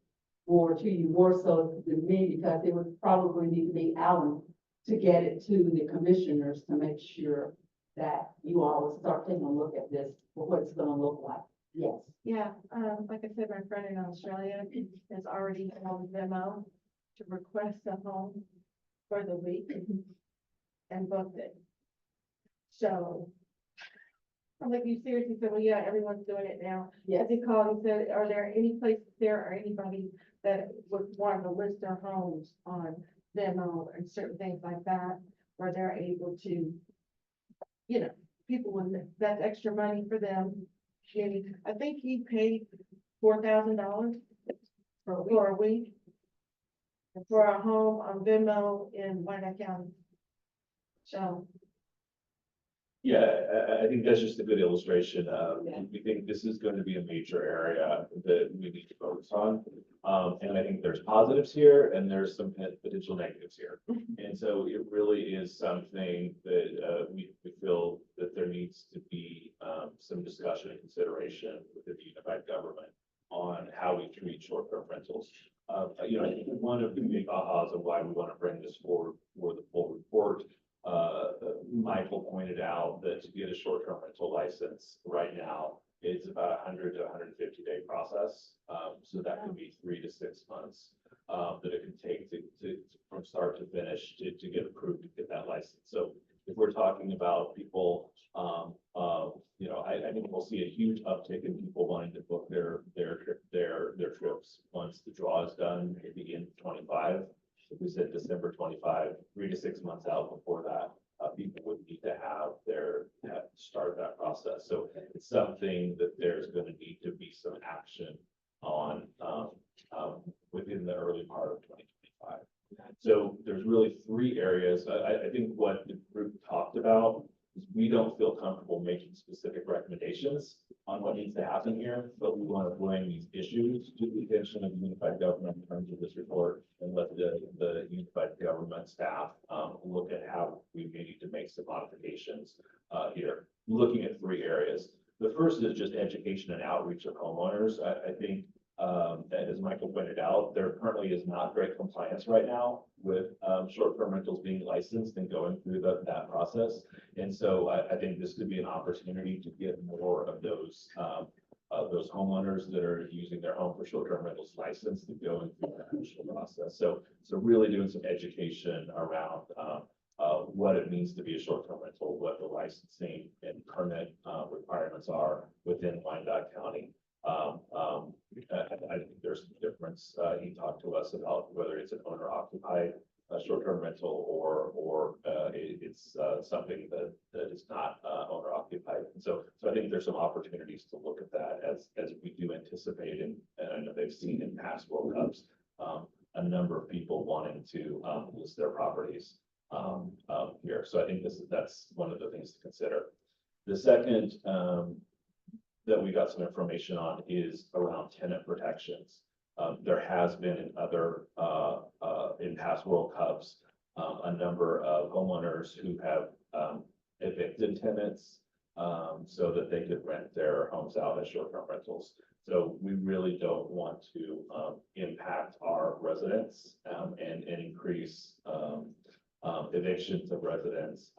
more to you, more so than me, because it would probably need to be Alan to get it to the commissioners to make sure that you all will start taking a look at this for what it's going to look like. Yes. Yeah, like I said, my friend in Australia has already held a demo to request a home for the week and booked it. So I'm like, you seriously said, well, yeah, everyone's doing it now. Yes. He called and said, are there any places there or anybody that would want to list their homes on demo and certain things like that, where they're able to, you know, people with that's extra money for them. And I think he paid $4,000 for a week for a home on Venmo in Wyandotte County. So. Yeah, I think that's just a good illustration. We think this is going to be a major area that we need to focus on. And I think there's positives here and there's some potential negatives here. And so it really is something that we feel that there needs to be some discussion and consideration within the unified government on how we treat short-term rentals. You know, I think one of the big ahas of why we want to bring this forward for the full report. Michael pointed out that to get a short-term rental license right now, it's about 100 to 150 day process. So that could be 3 to 6 months that it can take to from start to finish to get approved to get that license. So if we're talking about people, you know, I think we'll see a huge uptick in people wanting to book their trips once the draw is done at the end of 25. If we said December 25, 3 to 6 months out before that, people would need to have start that process. So it's something that there's going to need to be some action on within the early part of 2025. So there's really 3 areas. I think what the group talked about is we don't feel comfortable making specific recommendations on what needs to happen here, but we want to bring these issues to the attention of the unified government in terms of this report and let the unified government staff look at how we may need to make some modifications here. Looking at 3 areas. The first is just education and outreach of homeowners. I think and as Michael pointed out, there currently is not great compliance right now with, short-term rentals being licensed and going through that process. And so I think this could be an opportunity to get more of those homeowners that are using their home for short-term rentals licensed to going through that initial process. So really doing some education around, what it means to be a short-term rental, what the licensing and permit, requirements are within Wyandotte County. I think there's some difference. He talked to us about whether it's an owner occupied short-term rental or it's something that is not owner occupied. And so I think there's some opportunities to look at that as we do anticipate, and I know they've seen in past World Cups a number of people wanting to list their properties here. So I think that's one of the things to consider. The second that we got some information on is around tenant protections. There has been in other, in past World Cups, a number of homeowners who have evicted tenants so that they could rent their homes out as short-term rentals. So we really don't want to impact our residents and increase evictions of residents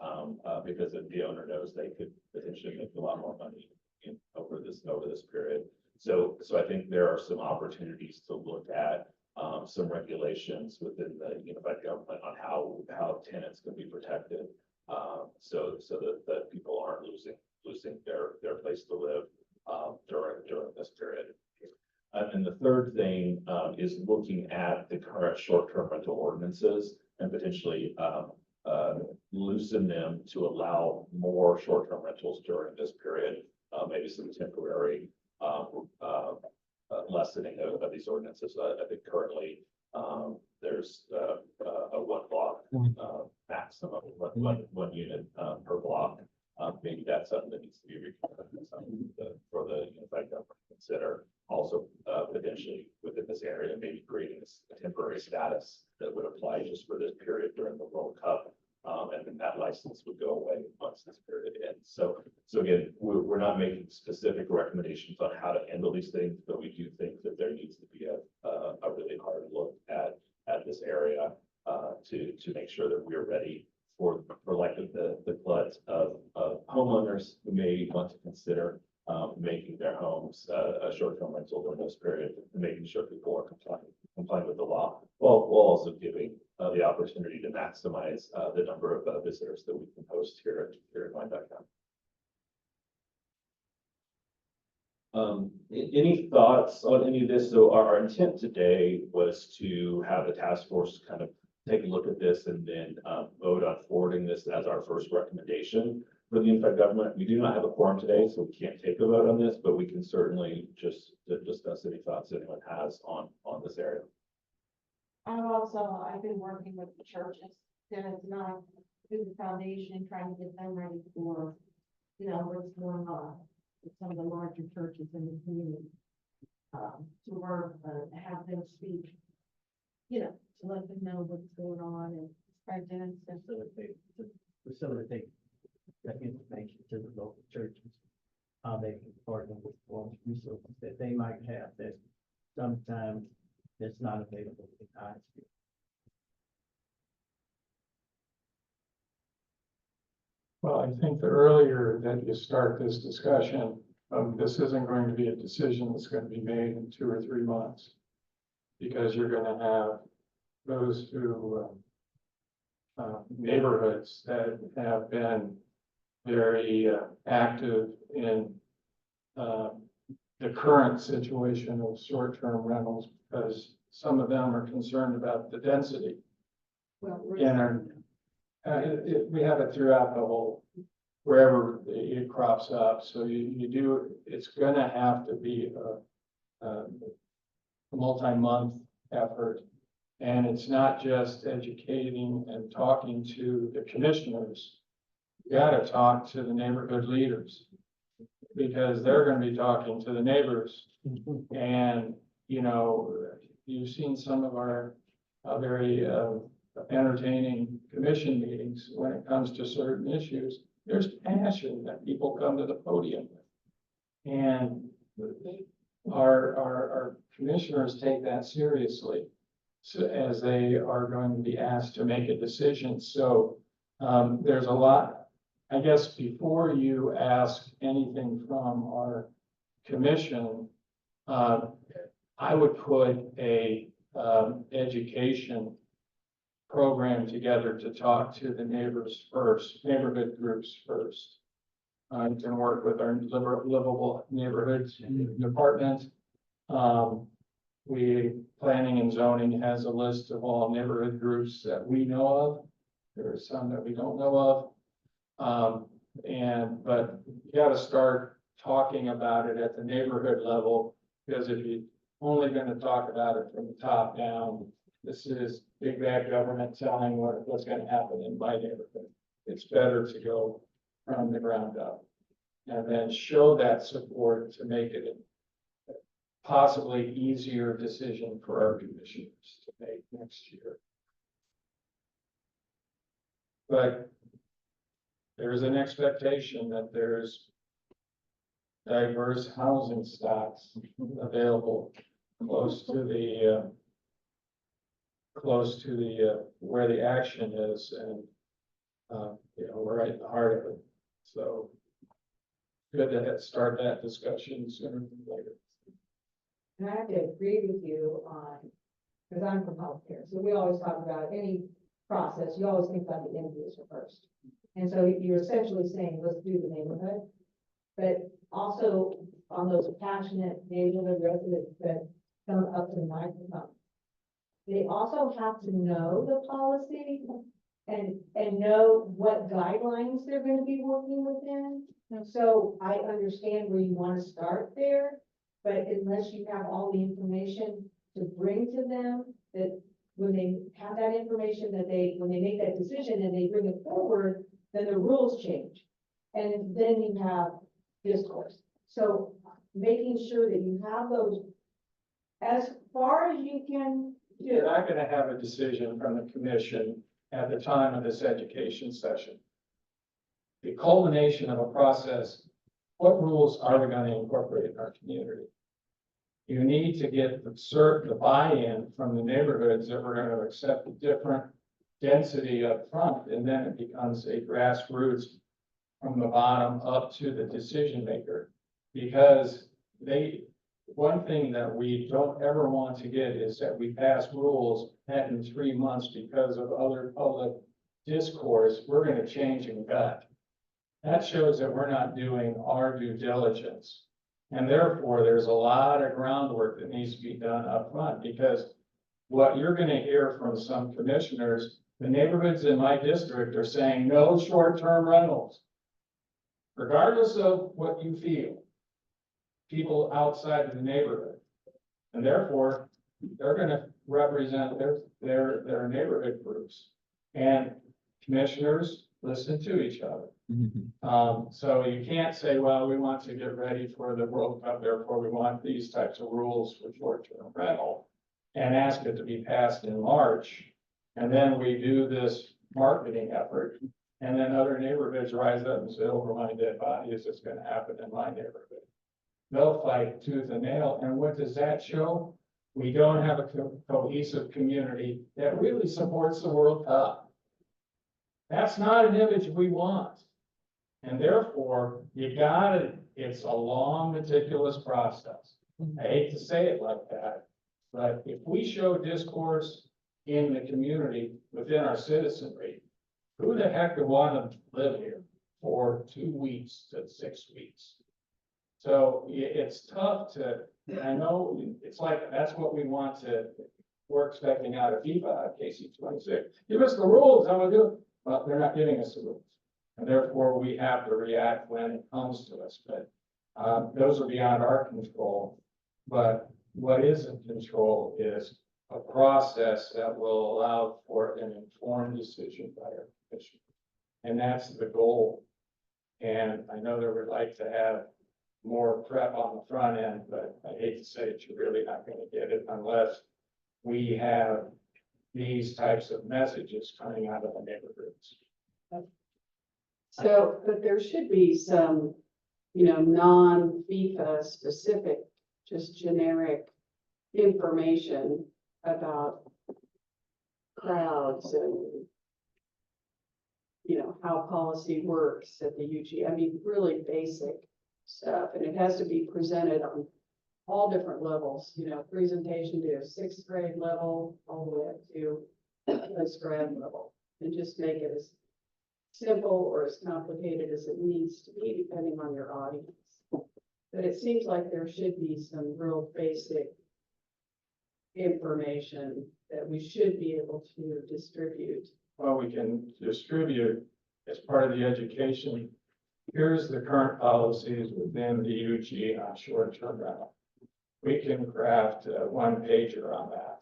because if the owner knows they could potentially make a lot more money over this period. So I think there are some opportunities to look at some regulations within the unified government on how tenants can be protected, so that people aren't losing their place to live during this period. And the third thing is looking at the current short-term rental ordinances and potentially loosen them to allow more short-term rentals during this period. Maybe some temporary lessening of these ordinances. I think currently there's a one block maximum, one unit per block. Maybe that's something that needs to be for the unified government to consider. Also, potentially within this area, maybe creating a temporary status that would apply just for this period during the World Cup. And then that license would go away once this period ends. So again, we're not making specific recommendations on how to handle these things, but we do think that there needs to be a really hard look at this area to make sure that we're ready for like the glut of homeowners who may want to consider making their homes a short-term rental during this period, and making sure people are complying with the law, while also giving the opportunity to maximize the number of visitors that we can host here in Wyandotte County. Any thoughts on any of this? So our intent today was to have the task force kind of take a look at this and then vote on forwarding this as our first recommendation for the unified government. We do not have a quorum today, so we can't take a vote on this, but we can certainly just discuss any thoughts anyone has on this area. I've been working with the churches, and it's not through the foundation, trying to get them ready for, what's going on with some of the larger churches in the community. To work, have them speak, to let them know what's going on and presidents and Facilitate that information to the local churches, how they can partner with resources that they might have that sometimes that's not available in ISP. Well, I think the earlier that you start this discussion, this isn't going to be a decision that's going to be made in 2 or 3 months. Because you're going to have those who, neighborhoods that have been very active in the current situation of short-term rentals, because some of them are concerned about the density. Well, We have it throughout the whole, wherever it crops up. So it's gonna have to be a multi-month effort. And it's not just educating and talking to the commissioners. You gotta talk to the neighborhood leaders, because they're gonna be talking to the neighbors. And, you've seen some of our very entertaining commission meetings when it comes to certain issues. There's passion that people come to the podium with. And our commissioners take that seriously. So as they are going to be asked to make a decision. So, there's a lot, I guess, before you ask anything from our commission, I would put a, education program together to talk to the neighbors first, neighborhood groups first. I can work with our livable neighborhoods department. Planning and zoning has a list of all neighborhood groups that we know of. There are some that we don't know of. But you gotta start talking about it at the neighborhood level, because if you're only gonna talk about it from the top down, this is big bad government telling what's gonna happen in my neighborhood. It's better to go from the ground up and then show that support to make it a possibly easier decision for our commissioners to make next year. But there's an expectation that there's diverse housing stocks available close to the where the action is, and we're right in the heart of it. So good to start that discussion sooner than later. And I have to agree with you on, because I'm from healthcare, so we always talk about any process, you always think about the end user first. And so you're essentially saying, let's do the neighborhood, but also on those passionate neighborhood residents that come up to the microphone. They also have to know the policy and know what guidelines they're going to be working within. And so I understand where you want to start there, but unless you have all the information to bring to them, that when they have that information, that when they make that decision and they bring it forward, then the rules change. And then you have discourse. So making sure that you have those as far as you can do. You're not gonna have a decision from the commission at the time of this education session. The culmination of a process, what rules are we gonna incorporate in our community? You need to get the buy-in from the neighborhoods that we're gonna accept a different density up front, and then it becomes a grassroots from the bottom up to the decision maker. Because one thing that we don't ever want to get is that we pass rules that in 3 months, because of other public discourse, we're gonna change in gut. That shows that we're not doing our due diligence. And therefore, there's a lot of groundwork that needs to be done up front, because what you're gonna hear from some commissioners, the neighborhoods in my district are saying no short-term rentals. Regardless of what you feel, people outside of the neighborhood. And therefore, they're gonna represent their neighborhood groups. And commissioners listen to each other. So you can't say, well, we want to get ready for the World Cup, therefore we want these types of rules for short-term rental, and ask it to be passed in March. And then we do this marketing effort, and then other neighborhoods rise up and say, over my dead body, is this gonna happen in my neighborhood? They'll fight tooth and nail, and what does that show? We don't have a cohesive community that really supports the World Cup. That's not an image we want. And therefore, it's a long, meticulous process. I hate to say it like that, but if we show discourse in the community within our citizenry, who the heck would want to live here for 2 weeks to 6 weeks? So it's tough I know it's like, that's what we're expecting out of FIFA, KC 26. Give us the rules, how we do it. Well, they're not giving us the rules. And therefore, we have to react when it comes to us. But those are beyond our control. But what is in control is a process that will allow for an informed decision by our commission. And that's the goal. And I know they would like to have more prep on the front end, but I hate to say it, you're really not going to get it unless we have these types of messages coming out of the neighborhoods. So, but there should be some, non-FIFA specific just generic information about crowds and, you know, how policy works at the UG. I mean, really basic stuff, and it has to be presented on all different levels, you know, presentation to sixth grade level, all the way up to first grade level, and just make it as simple or as complicated as it needs to be, depending on your audience. But it seems like there should be some real basic information that we should be able to distribute. Well, we can distribute as part of the education. Here's the current policies within the UG on short-term rental. We can craft a one-pager on that.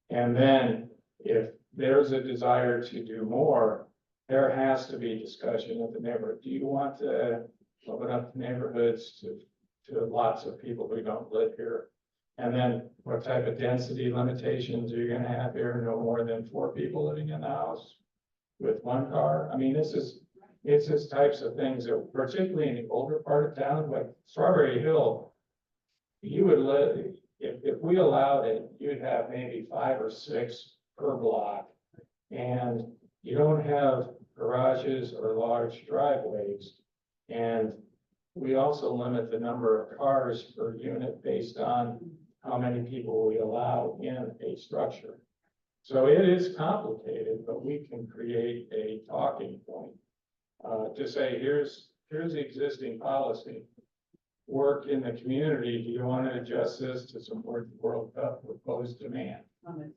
And then if there's a desire to do more, there has to be discussion with the neighborhood. Do you want to open up neighborhoods to lots of people who don't live here? And then what type of density limitations are you gonna have here? No more than 4 people living in the house with 1 car? I mean, it's just types of things that, particularly in the older part of town, like Strawberry Hill, you would live, if we allowed it, you'd have maybe 5 or 6 per block. And you don't have garages or large driveways. And we also limit the number of cars per unit based on how many people we allow in a structure. So it is complicated, but we can create a talking point to say, here's the existing policy. Work in the community. Do you want to adjust this to support the World Cup proposed demand on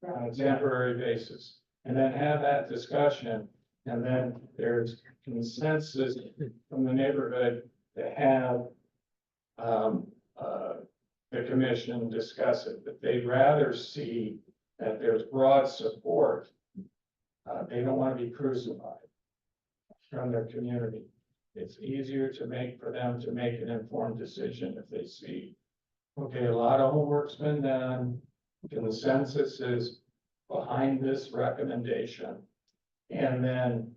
a temporary basis? And then have that discussion. And then there's consensus from the neighborhood to have the commission discuss it, but they'd rather see that there's broad support. They don't want to be crucified from their community. It's easier to make for them to make an informed decision if they see, okay, a lot of homework's been done, consensus is behind this recommendation. And then,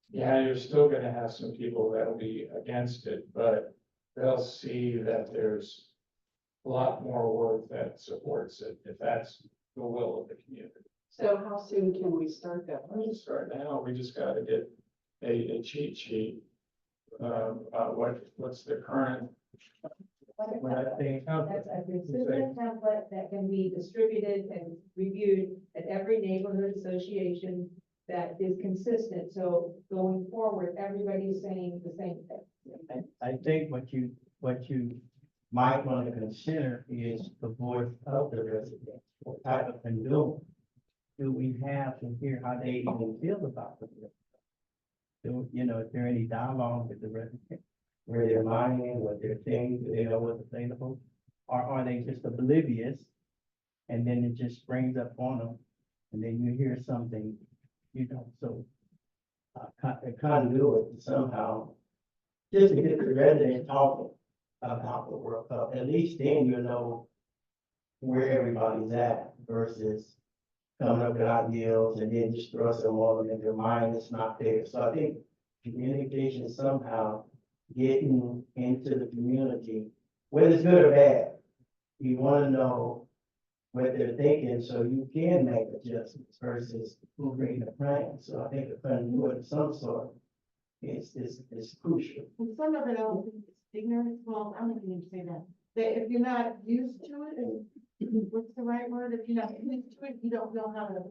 yeah, you're still gonna have some people that'll be against it, but they'll see that there's a lot more work that supports it, if that's the will of the community. So how soon can we start that? We can start now, we just gotta get a cheat sheet. What's the current, What I think, That's a consistent template that can be distributed and reviewed at every neighborhood association that is consistent. So going forward, everybody's saying the same thing. I think what you might want to consider is the voice of the resident. What type of control do we have to hear how they even feel about the bill? Do, you know, is there any dialogue with the resident? Where they're lying, what they're saying, do they know what's available? Or are they just oblivious? And then it just springs up on them, and then you hear something, you know, so. Continuity somehow, just to get the resident talking about the World Cup, at least then you know where everybody's at versus coming up with ideas and then just throw some on them in their mind, it's not there. So I think communication somehow getting into the community, whether it's good or bad, you want to know what they're thinking so you can make adjustments versus bringing a plan. So I think the continuity of some sort is crucial. And some of it, I don't think it's ignorance, well, I'm not going to say that. That if you're not used to it, what's the right word? If you're not used to it, you don't know how to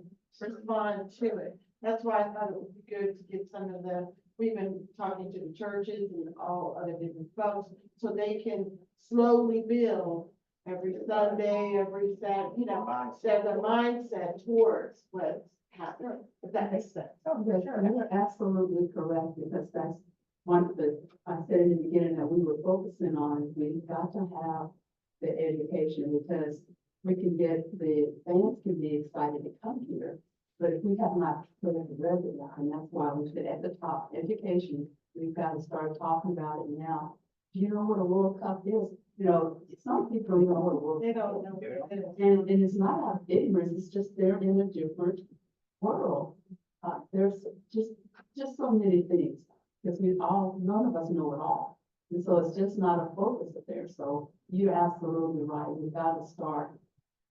respond to it. That's why I thought it would be good to get some of the, we've been talking to the churches and all other different folks, so they can slowly build every Sunday, every Saturday, you know, set a mindset towards what's happening, if that makes sense. Oh, yeah, sure. You're absolutely correct, because that's one of the, I said in the beginning that we were focusing on, we've got to have the education, because we can get, the fans can be excited to come here, but if we have not put in the resident, and that's why we said at the top, education, we've got to start talking about it now. Do you know what a World Cup is? You know, some people don't know what a World They Cup don't know. is. And it's not out of ignorance, it's just they're in a different world. There's just so many things, because none of us know it all. And so it's just not a focus of theirs. So you're absolutely right. We gotta start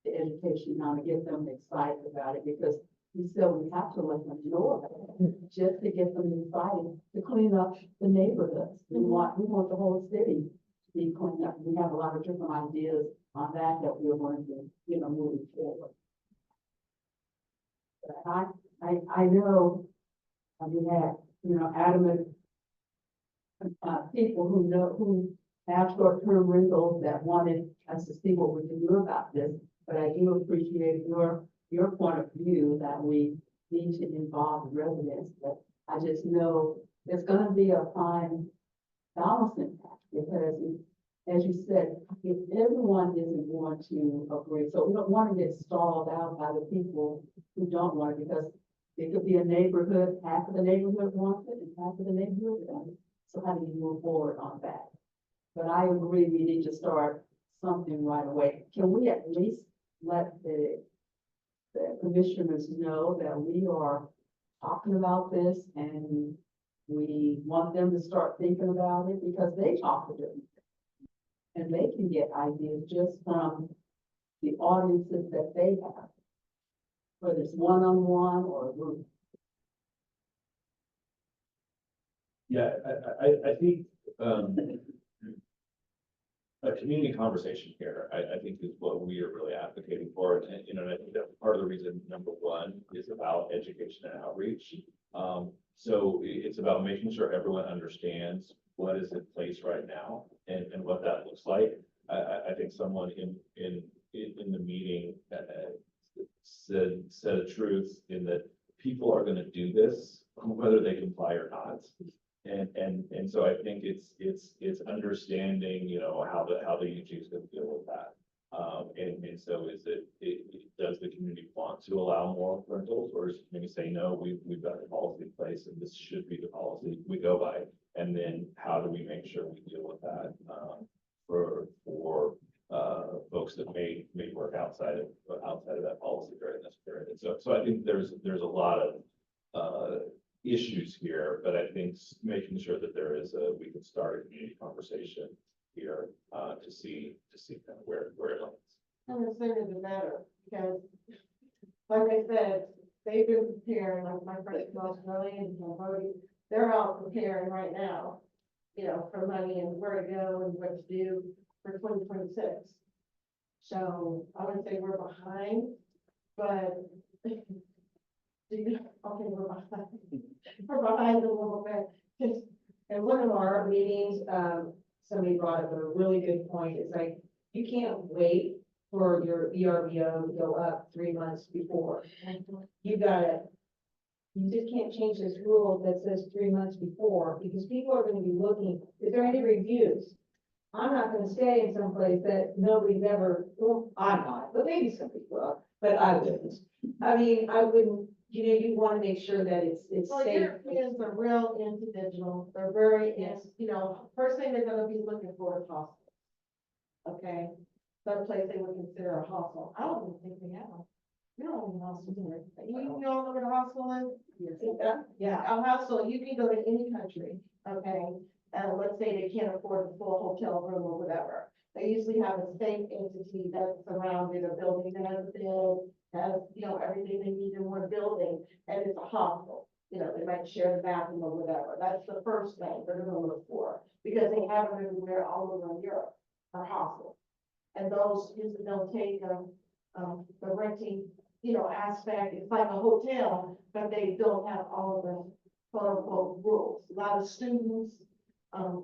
the education now to get them excited about it because we still, we have to let them know about it, just to get them excited to clean up the neighborhoods. We want the whole city to be cleaned up. We have a lot of different ideas on that we're going to, moving forward. But I know we had, adamant people who have short-term rentals that wanted us to see what we can do about this. But I do appreciate your point of view that we need to involve the residents. But I just know there's gonna be a fine balancing act because as you said, if everyone isn't going to agree, so we don't want to get stalled out by the people who don't want it because it could be a neighborhood, half of the neighborhood wants it and half of the neighborhood doesn't. So how do you move forward on that? But I agree, we need to start something right away. Can we at least let the commissioners know that we are talking about this and we want them to start thinking about it because they talk to them. And they can get ideas just from the audiences that they have, whether it's one-on-one or a group. Yeah, I think, a community conversation here, I think is what we are really advocating for. And, and I think that's part of the reason, number one, is about education and outreach. So it's about making sure everyone understands what is in place right now and what that looks like. I think someone in the meeting said a truth in that people are gonna do this, whether they comply or not. And so I think it's understanding, how the UG is gonna deal with that. And so does the community want to allow more rentals, or is it maybe say, no, we've got the policy in place and this should be the policy we go by? And then how do we make sure we deal with that, for folks that may work outside of that policy during this period? And so I think there's a lot of, issues here, but I think making sure that we can start a community conversation here, to see kind of where it lands. And the sooner the better, because like I said, they've been preparing, like my friends in Australia and Cambodia, they're out preparing right now, for money and where to go and what to do for 2026. So I wouldn't say we're behind, but we're behind. We're behind a little bit. In one of our meetings, somebody brought up a really good point. It's like, you can't wait for your VRBO to go up 3 months before. You just can't change this rule that says 3 months before, because people are gonna be looking, is there any reviews? I'm not gonna stay in some place that nobody's ever, well, I'm not, but maybe some people are, but I wouldn't. I mean, I wouldn't, you wanna make sure that it's Well, safe. Europeans are real into digital. They're very, first thing they're gonna be looking for is hostels. Okay, some place they would consider a hostel. I don't even think we have one. We don't have a hostel here. You all know what a hostel is? Yeah, a hostel, you can go to any country, okay? And let's say they can't afford the full hotel room or whatever. They usually have a state entity that's surrounded a building that has a bill, has, everything they need in one building, and it's a hostel. They might share the bathroom or whatever. That's the first thing they're gonna look for, because they have them everywhere all over Europe, are hostels. And those usually don't take, the renting, aspect. It's like a hotel, but they don't have all of the quote unquote rules. A lot of students, And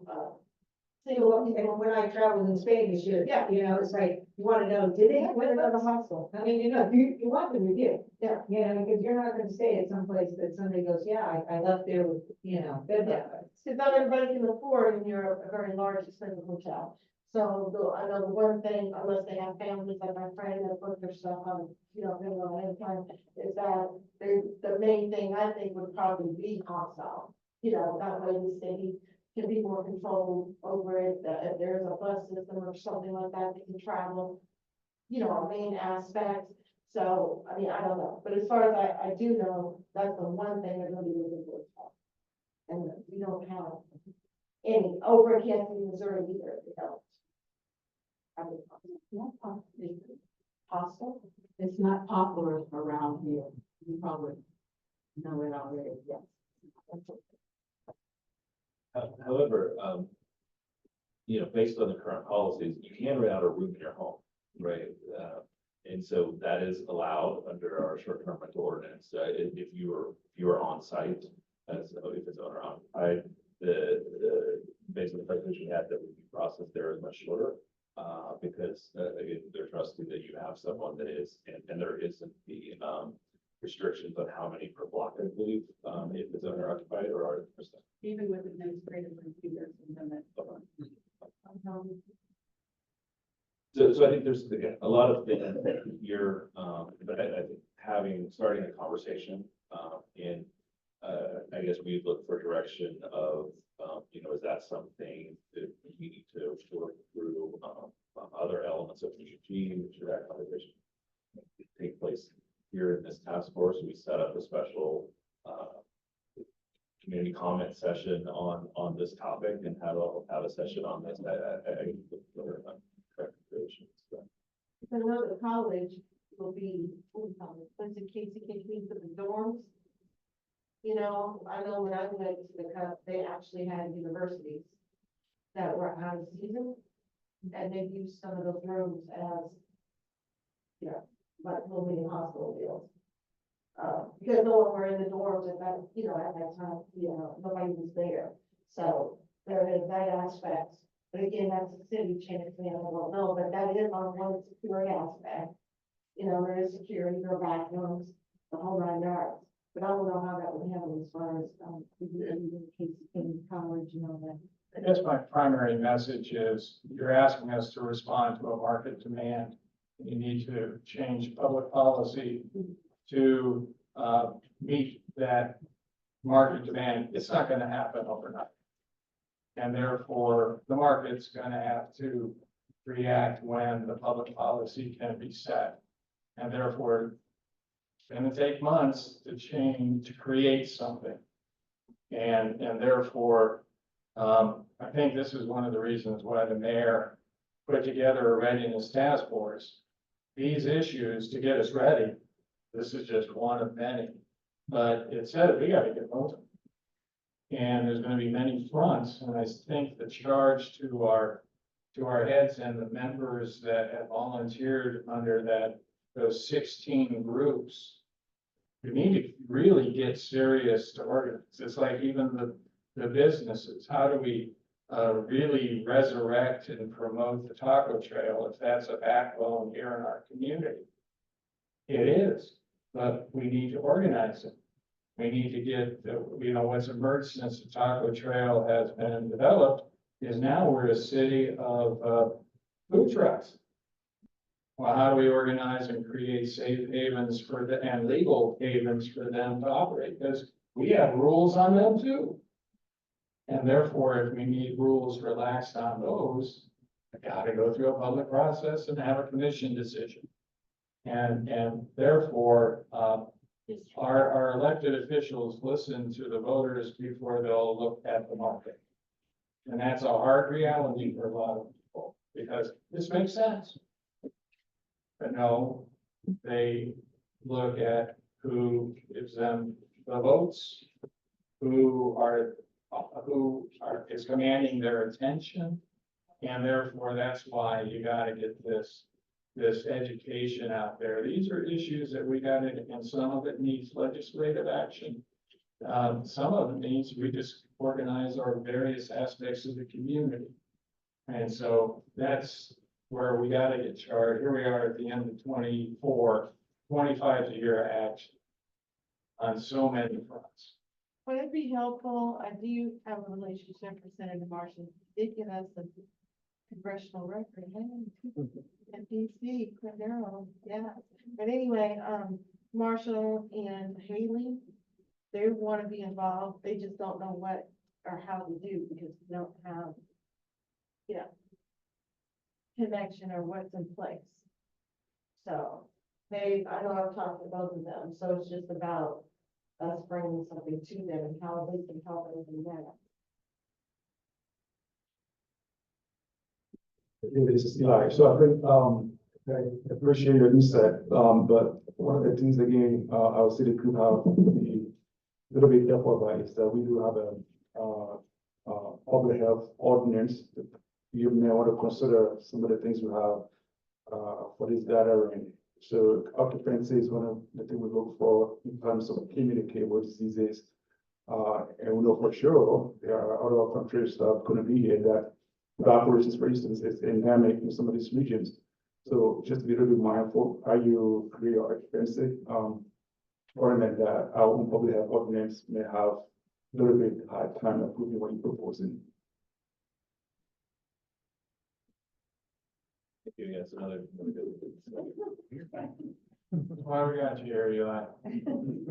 when I traveled in Spain this year, it's like, you wanna know, did they have another hostel? I mean, you want the review. Yeah. Because you're not gonna stay at some place that somebody goes, yeah, I left there with, bed bugs. Because not everybody can afford in Europe a very large expensive hotel. So I know the one thing, unless they have families like my friend that put their stuff on, minimum at any time, is that the main thing I think would probably be hostile. That way the city can be more controlled over it. If there's a bus system or something like that, they can travel, a main aspect. So, I mean, I don't know. But as far as I do know, that's the one thing they're gonna be looking for. And we don't have in over in Kansas, Missouri either, if they don't. I would- Not possible. It's not popular around here. You probably know it already, yes. However, based on the current policies, you can rent out a room in your home, right? And so that is allowed under our short-term rental ordinance, if you are on site, as if it's owner occupied, based on the presentation we had, that would be processed there is much shorter. Because, again, they're trusting that you have someone that is, and there isn't the, restrictions on how many per block, I believe, if it's owner occupied or are. Even with administrative computers and then that. So I think there's, again, a lot of things here, but I think starting a conversation, and, I guess we look for direction of, is that something that we need to work through, other elements of PUG, should that conversation take place here in this task force? We set up a special, community comment session on this topic and have a session on this. I look for recommendations. I know the college will be, what's it, KCKP for the dorms? You know, I know when I went to the cup, they actually had universities that were out of season, and they used some of those rooms as, like little mini hospital deals. Because no one were in the dorms at that, at that time, nobody was there. So there is that aspect. But again, that's a city change, I don't know, but that is on one security aspect. There is security, there are bathrooms, the whole 9 yards. But I don't know how that would happen as far as, in case in college, that. I guess my primary message is you're asking us to respond to a market demand. You need to change public policy to meet that market demand. It's not going to happen overnight. And therefore, the market's going to have to react when the public policy can be set. And therefore, it's going to take months to change, to create something. And therefore, I think this is one of the reasons why the mayor put together a readiness task force. These issues to get us ready, this is just one of many, but it said we got to get moving. And there's going to be many fronts, and I think the charge to our heads and the members that have volunteered under those 16 groups, we need to really get serious to organize. It's like even the businesses. How do we really resurrect and promote the taco trail if that's a backbone here in our community? It is, but we need to organize it. We need to get, what's emerged since the taco trail has been developed is now we're a city of food trucks. Well, how do we organize and create safe havens and legal havens for them to operate? Because we have rules on them too. And therefore, if we need rules relaxed on those, I gotta go through a public process and have a commission decision. And therefore, our elected officials listen to the voters before they'll look at the market. And that's a hard reality for a lot of people, because this makes sense. But no, they look at who gives them the votes, who is commanding their attention. And therefore, that's why you gotta get this education out there. These are issues that we got in, and some of it needs legislative action. Some of it needs, we just organize our various aspects of the community. And so that's where we gotta get charged. Here we are at the end of 24, 25 is a year of action on so many fronts. Would it be helpful, I do have a relationship with Senator Marshall, he did give us a congressional record, and DC, Cordero, yeah. But anyway, Marshall and Haley, they want to be involved, they just don't know what or how to do, because they don't have, connection or what's in place. So, I know I've talked to both of them, so it's just about us bringing something to them and how they can help us in that. This is Eli. So I think, I appreciate your insight, but one of the things again, our city could have to be a little bit careful about is that we do have public health ordinance. You may want to consider some of the things we have, for this gathering. So occupancy is one of the things we look for in terms of communicable diseases. And we know for sure there are other countries that are going to be here that the operations, for instance, is endemic in some of these regions. So just be a little bit mindful how you create your occupancy. Ordinance that our own public health ordinance may have a little bit hard time approving what you're proposing. Thank you. Yes, another good. Why we got you here, Eli?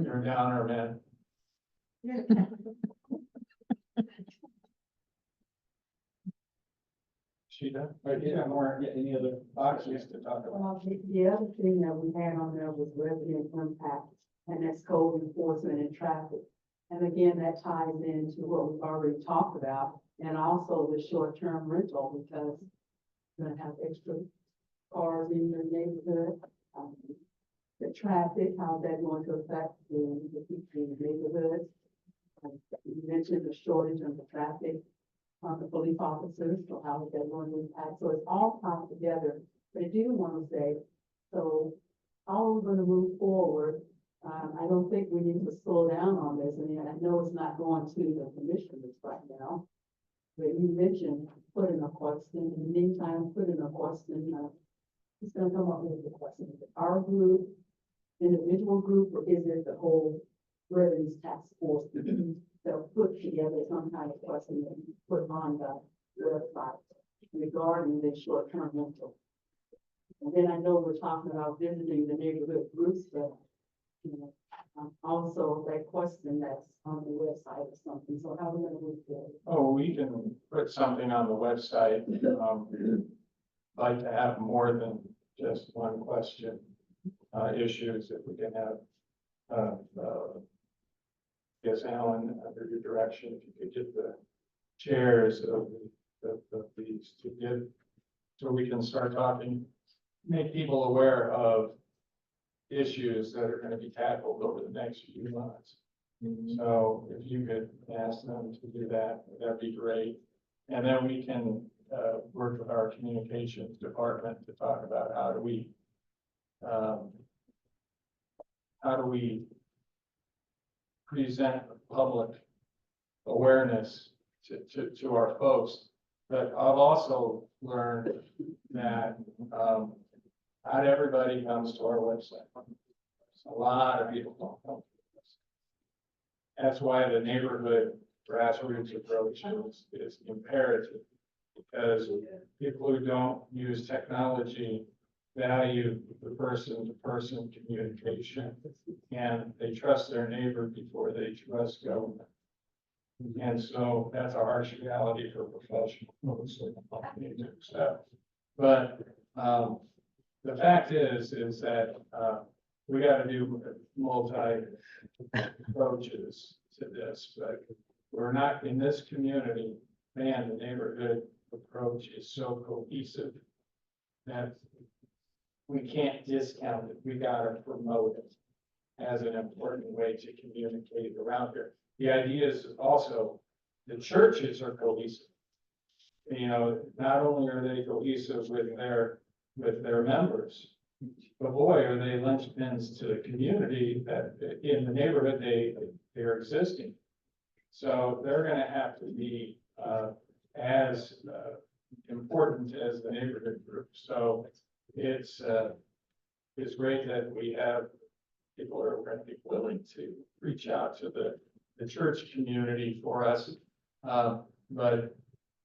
You're a downer, man. She done? Right, yeah, more, any other boxes to talk about? Well, the other thing that we had on there was resident impact, and that's code enforcement and traffic. And again, that ties into what we've already talked about, and also the short-term rental, because you're gonna have extra cars in your neighborhood. The traffic, how's that going to affect the people in the neighborhood? You mentioned the shortage of the traffic on the police officers, so how is that going to impact? So it's all tied together. But I do want to say, so how we're going to move forward, I don't think we need to slow down on this. I mean, I know it's not going to the commissioners right now. But you mentioned putting a question, in the meantime, putting a question, it's going to come up with the question. Is it our group, individual group, or is it the whole Readiness Taskforce? They'll put together some kind of question and put on the website regarding the short-term rental. And then I know we're talking about visiting the neighborhood groups, but also that question that's on the website or something. So how are we going to move forward? Oh, we can put something on the website. Like to have more than just one question, issues, if we can have, yes, Alan, under your direction, if you could get the chairs of these to give, so we can start talking, make people aware of issues that are going to be tackled over the next few months. So if you could ask them to do that, that'd be great. And then we can work with our communications department to talk about how do we present public awareness to our folks. But I've also learned that not everybody comes to our website. A lot of people don't come to us. That's why the neighborhood grassroots approach is imperative, because people who don't use technology value the person-to-person communication, and they trust their neighbor before they trust government. And so that's a harsh reality for professionals to accept. But the fact is that we got to do multi approaches to this, but we're not in this community. Man, the neighborhood approach is so cohesive that we can't discount it. We got to promote it as an important way to communicate around here. The idea is also the churches are cohesive. You know, not only are they cohesive with their members, but boy, are they linchpins to the community that in the neighborhood they're existing. So they're going to have to be as important as the neighborhood group. So it's great that we have people who are going to be willing to reach out to the church community for us. But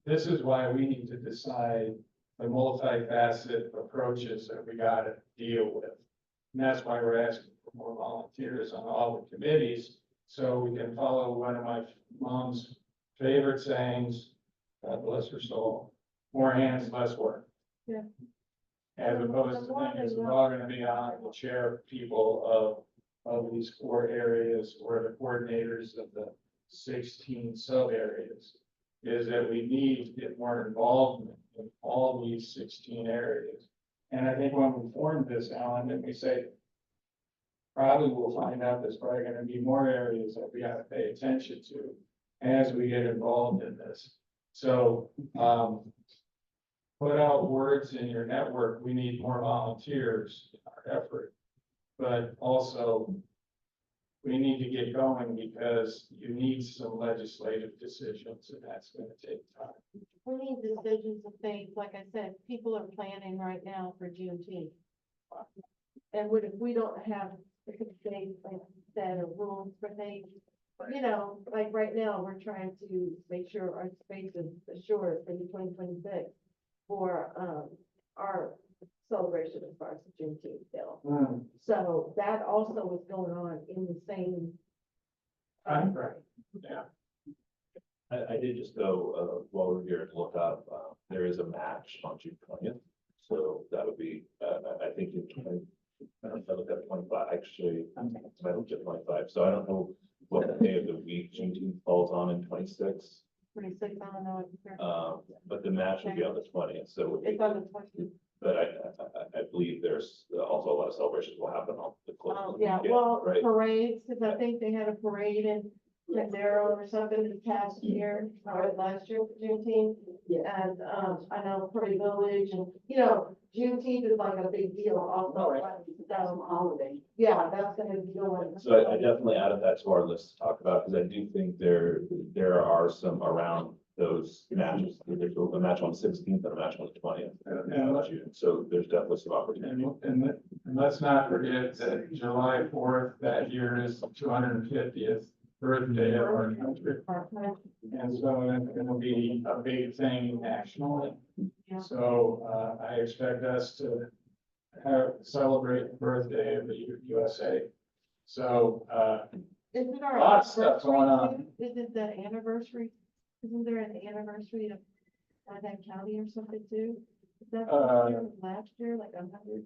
this is why we need to decide the multifaceted approaches that we got to deal with. And that's why we're asking for more volunteers on all the committees, so we can follow one of my mom's favorite sayings, God bless her soul, more hands, less work. Yeah. As opposed to things we're all gonna be on the chair people of these 4 areas, or the coordinators of the 16 sub areas, is that we need to get more involvement in all all these 16 areas. And I think when we formed this, Alan, and we say, probably we'll find out there's probably gonna be more areas that we gotta pay attention to as we get involved in this. So, put out words in your network, we need more volunteers in our effort. But also, we need to get going because you need some legislative decisions, and that's gonna take time. We need decisions of things, like I said, people are planning right now for Juneteenth. And what if we don't have a big set of rules for things? You know, like right now, we're trying to make sure our space is assured for the 2026 for, our celebration as far as the Juneteenth bill. So that also was going on in the same timeframe. Yeah. I did just go, while we're here to look up, there is a match on June 20th. So that would be, I think in 20, if I look at 25, actually, I looked at 25. So I don't know what day of the week Juneteenth falls on in 26. 26, I don't know. But the match will be on the 20th. So it would be, It's on the 20th. but I believe there's also a lot of celebrations will happen on the close. of the Yeah, weekend, well, right? parades, because I think they had a parade in Madero or something this past year, or last year for Juneteenth. And, I know Prairie Village and, you know, Juneteenth is like a big deal also. That's a holiday. Yeah, that's gonna be going. So I definitely added that to our list to talk about, because I do think there are some around those matches. There's a match on the 16th and a match on the 20th. So there's definitely some opportunity. And let's not forget that July 4th, that year is the 250th birthday of our country. And so it's gonna be a big thing nationally. Yeah. So, I expect us to celebrate the birthday of the USA. So, Isn't our lot of stuff going on. anniversary too? Isn't the anniversary, isn't there an anniversary of Wyandotte County or something too? Is that this year, last year, like 100?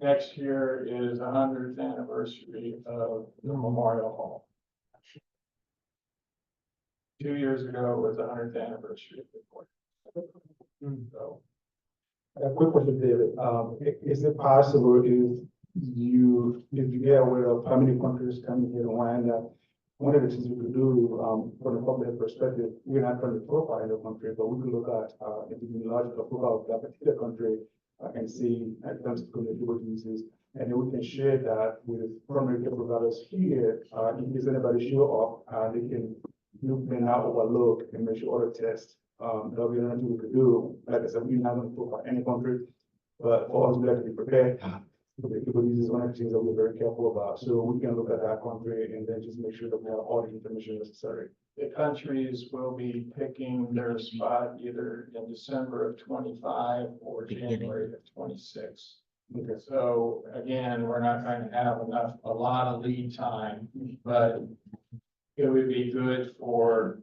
next year is 100th anniversary of the Memorial Hall. 2 years ago was the 100th anniversary of the court. So, A quick question, David. Is it possible if you get aware of how many countries coming here to Wyandotte, one of the things we could do, from a public perspective, we're not trying to profile the country, but we could look at, epidemiological profile of that particular country and see in terms of communicable diseases. And then we can share that with primary care providers here, in case anybody show up, they can not overlook and make sure other tests. That'll be another thing we could do. Like I said, we're not going to profile any country, but for us, we have to be prepared. Because this is one of the things that we're very careful about. So we can look at that country and then just make sure that we have all the information necessary. the countries will be picking their spot either in December of 25 or January of 26. Okay. So again, we're not going to have a lot of lead time, but it would be good for,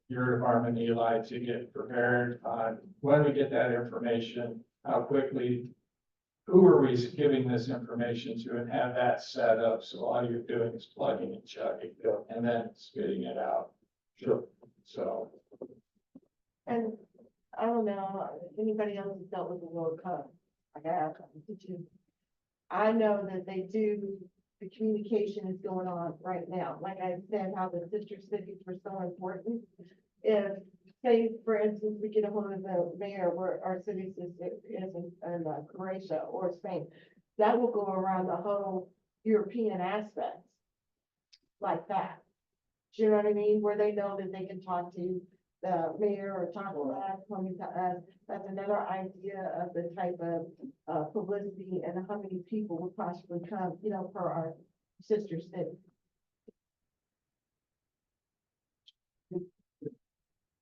your department, Eli, to get prepared on when we get that information, how quickly, who are we giving this information to, and have that set up, so all you're doing is plugging and chugging, and then spitting it out. Sure. So, And I don't know, anybody else has dealt with the World Cup? Like I have, did you? I know that they do, the communication is going on right now. Like I said, how the sister cities were so important. If, say, for instance, we get a hold of the mayor where our city is in Croatia or Spain, that will go around the whole European aspect like that. Do you know what I mean? Where they know that they can talk to the mayor or talk to us, coming to us. That's another idea of the type of publicity and how many people would possibly come, you know, for our sister city.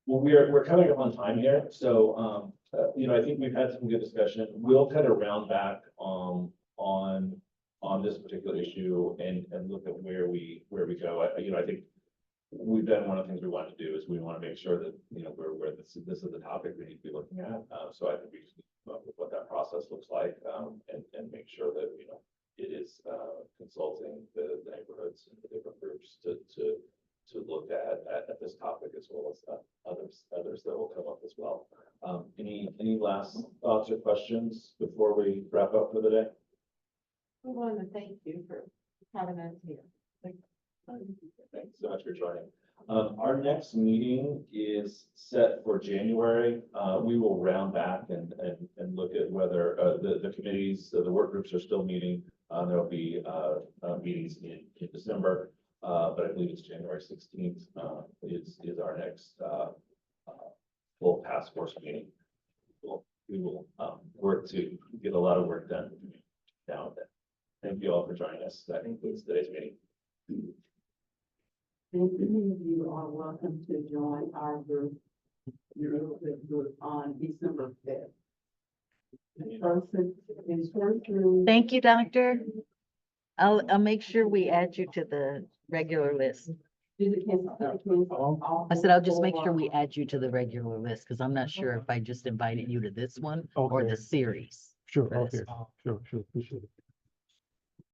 Well, we're coming up on time here, so, I think we've had some good discussion. We'll kind of round back, on this particular issue and look at where we go. I think we've done one of the things we want to do is we want to make sure that, where this is the topic we need to be looking at. So I think we just need to come up with what that process looks like, and make sure that, it is, consulting the neighborhoods and the different groups to look at this topic as well as others that will come up as well. Any last thoughts or questions before we wrap up for the day? We want to thank you for having us here. Thanks so much for joining. Our next meeting is set for January. We will round back and look at whether, the committees, the work groups are still meeting. There'll be, meetings in December, but I believe it's January 16th, is our next, full task force meeting. We will, work to get a lot of work done now and then. Thank you all for joining us. That concludes today's meeting. And many of you are welcome to join our group, your group on December 5th. The person is going through. Thank you, doctor. I'll make sure we add you to the regular list. I said, I'll just make sure we add you to the regular list, because I'm not sure if I just invited you to this one or Okay. the series. Sure, for this. okay, sure, appreciate it.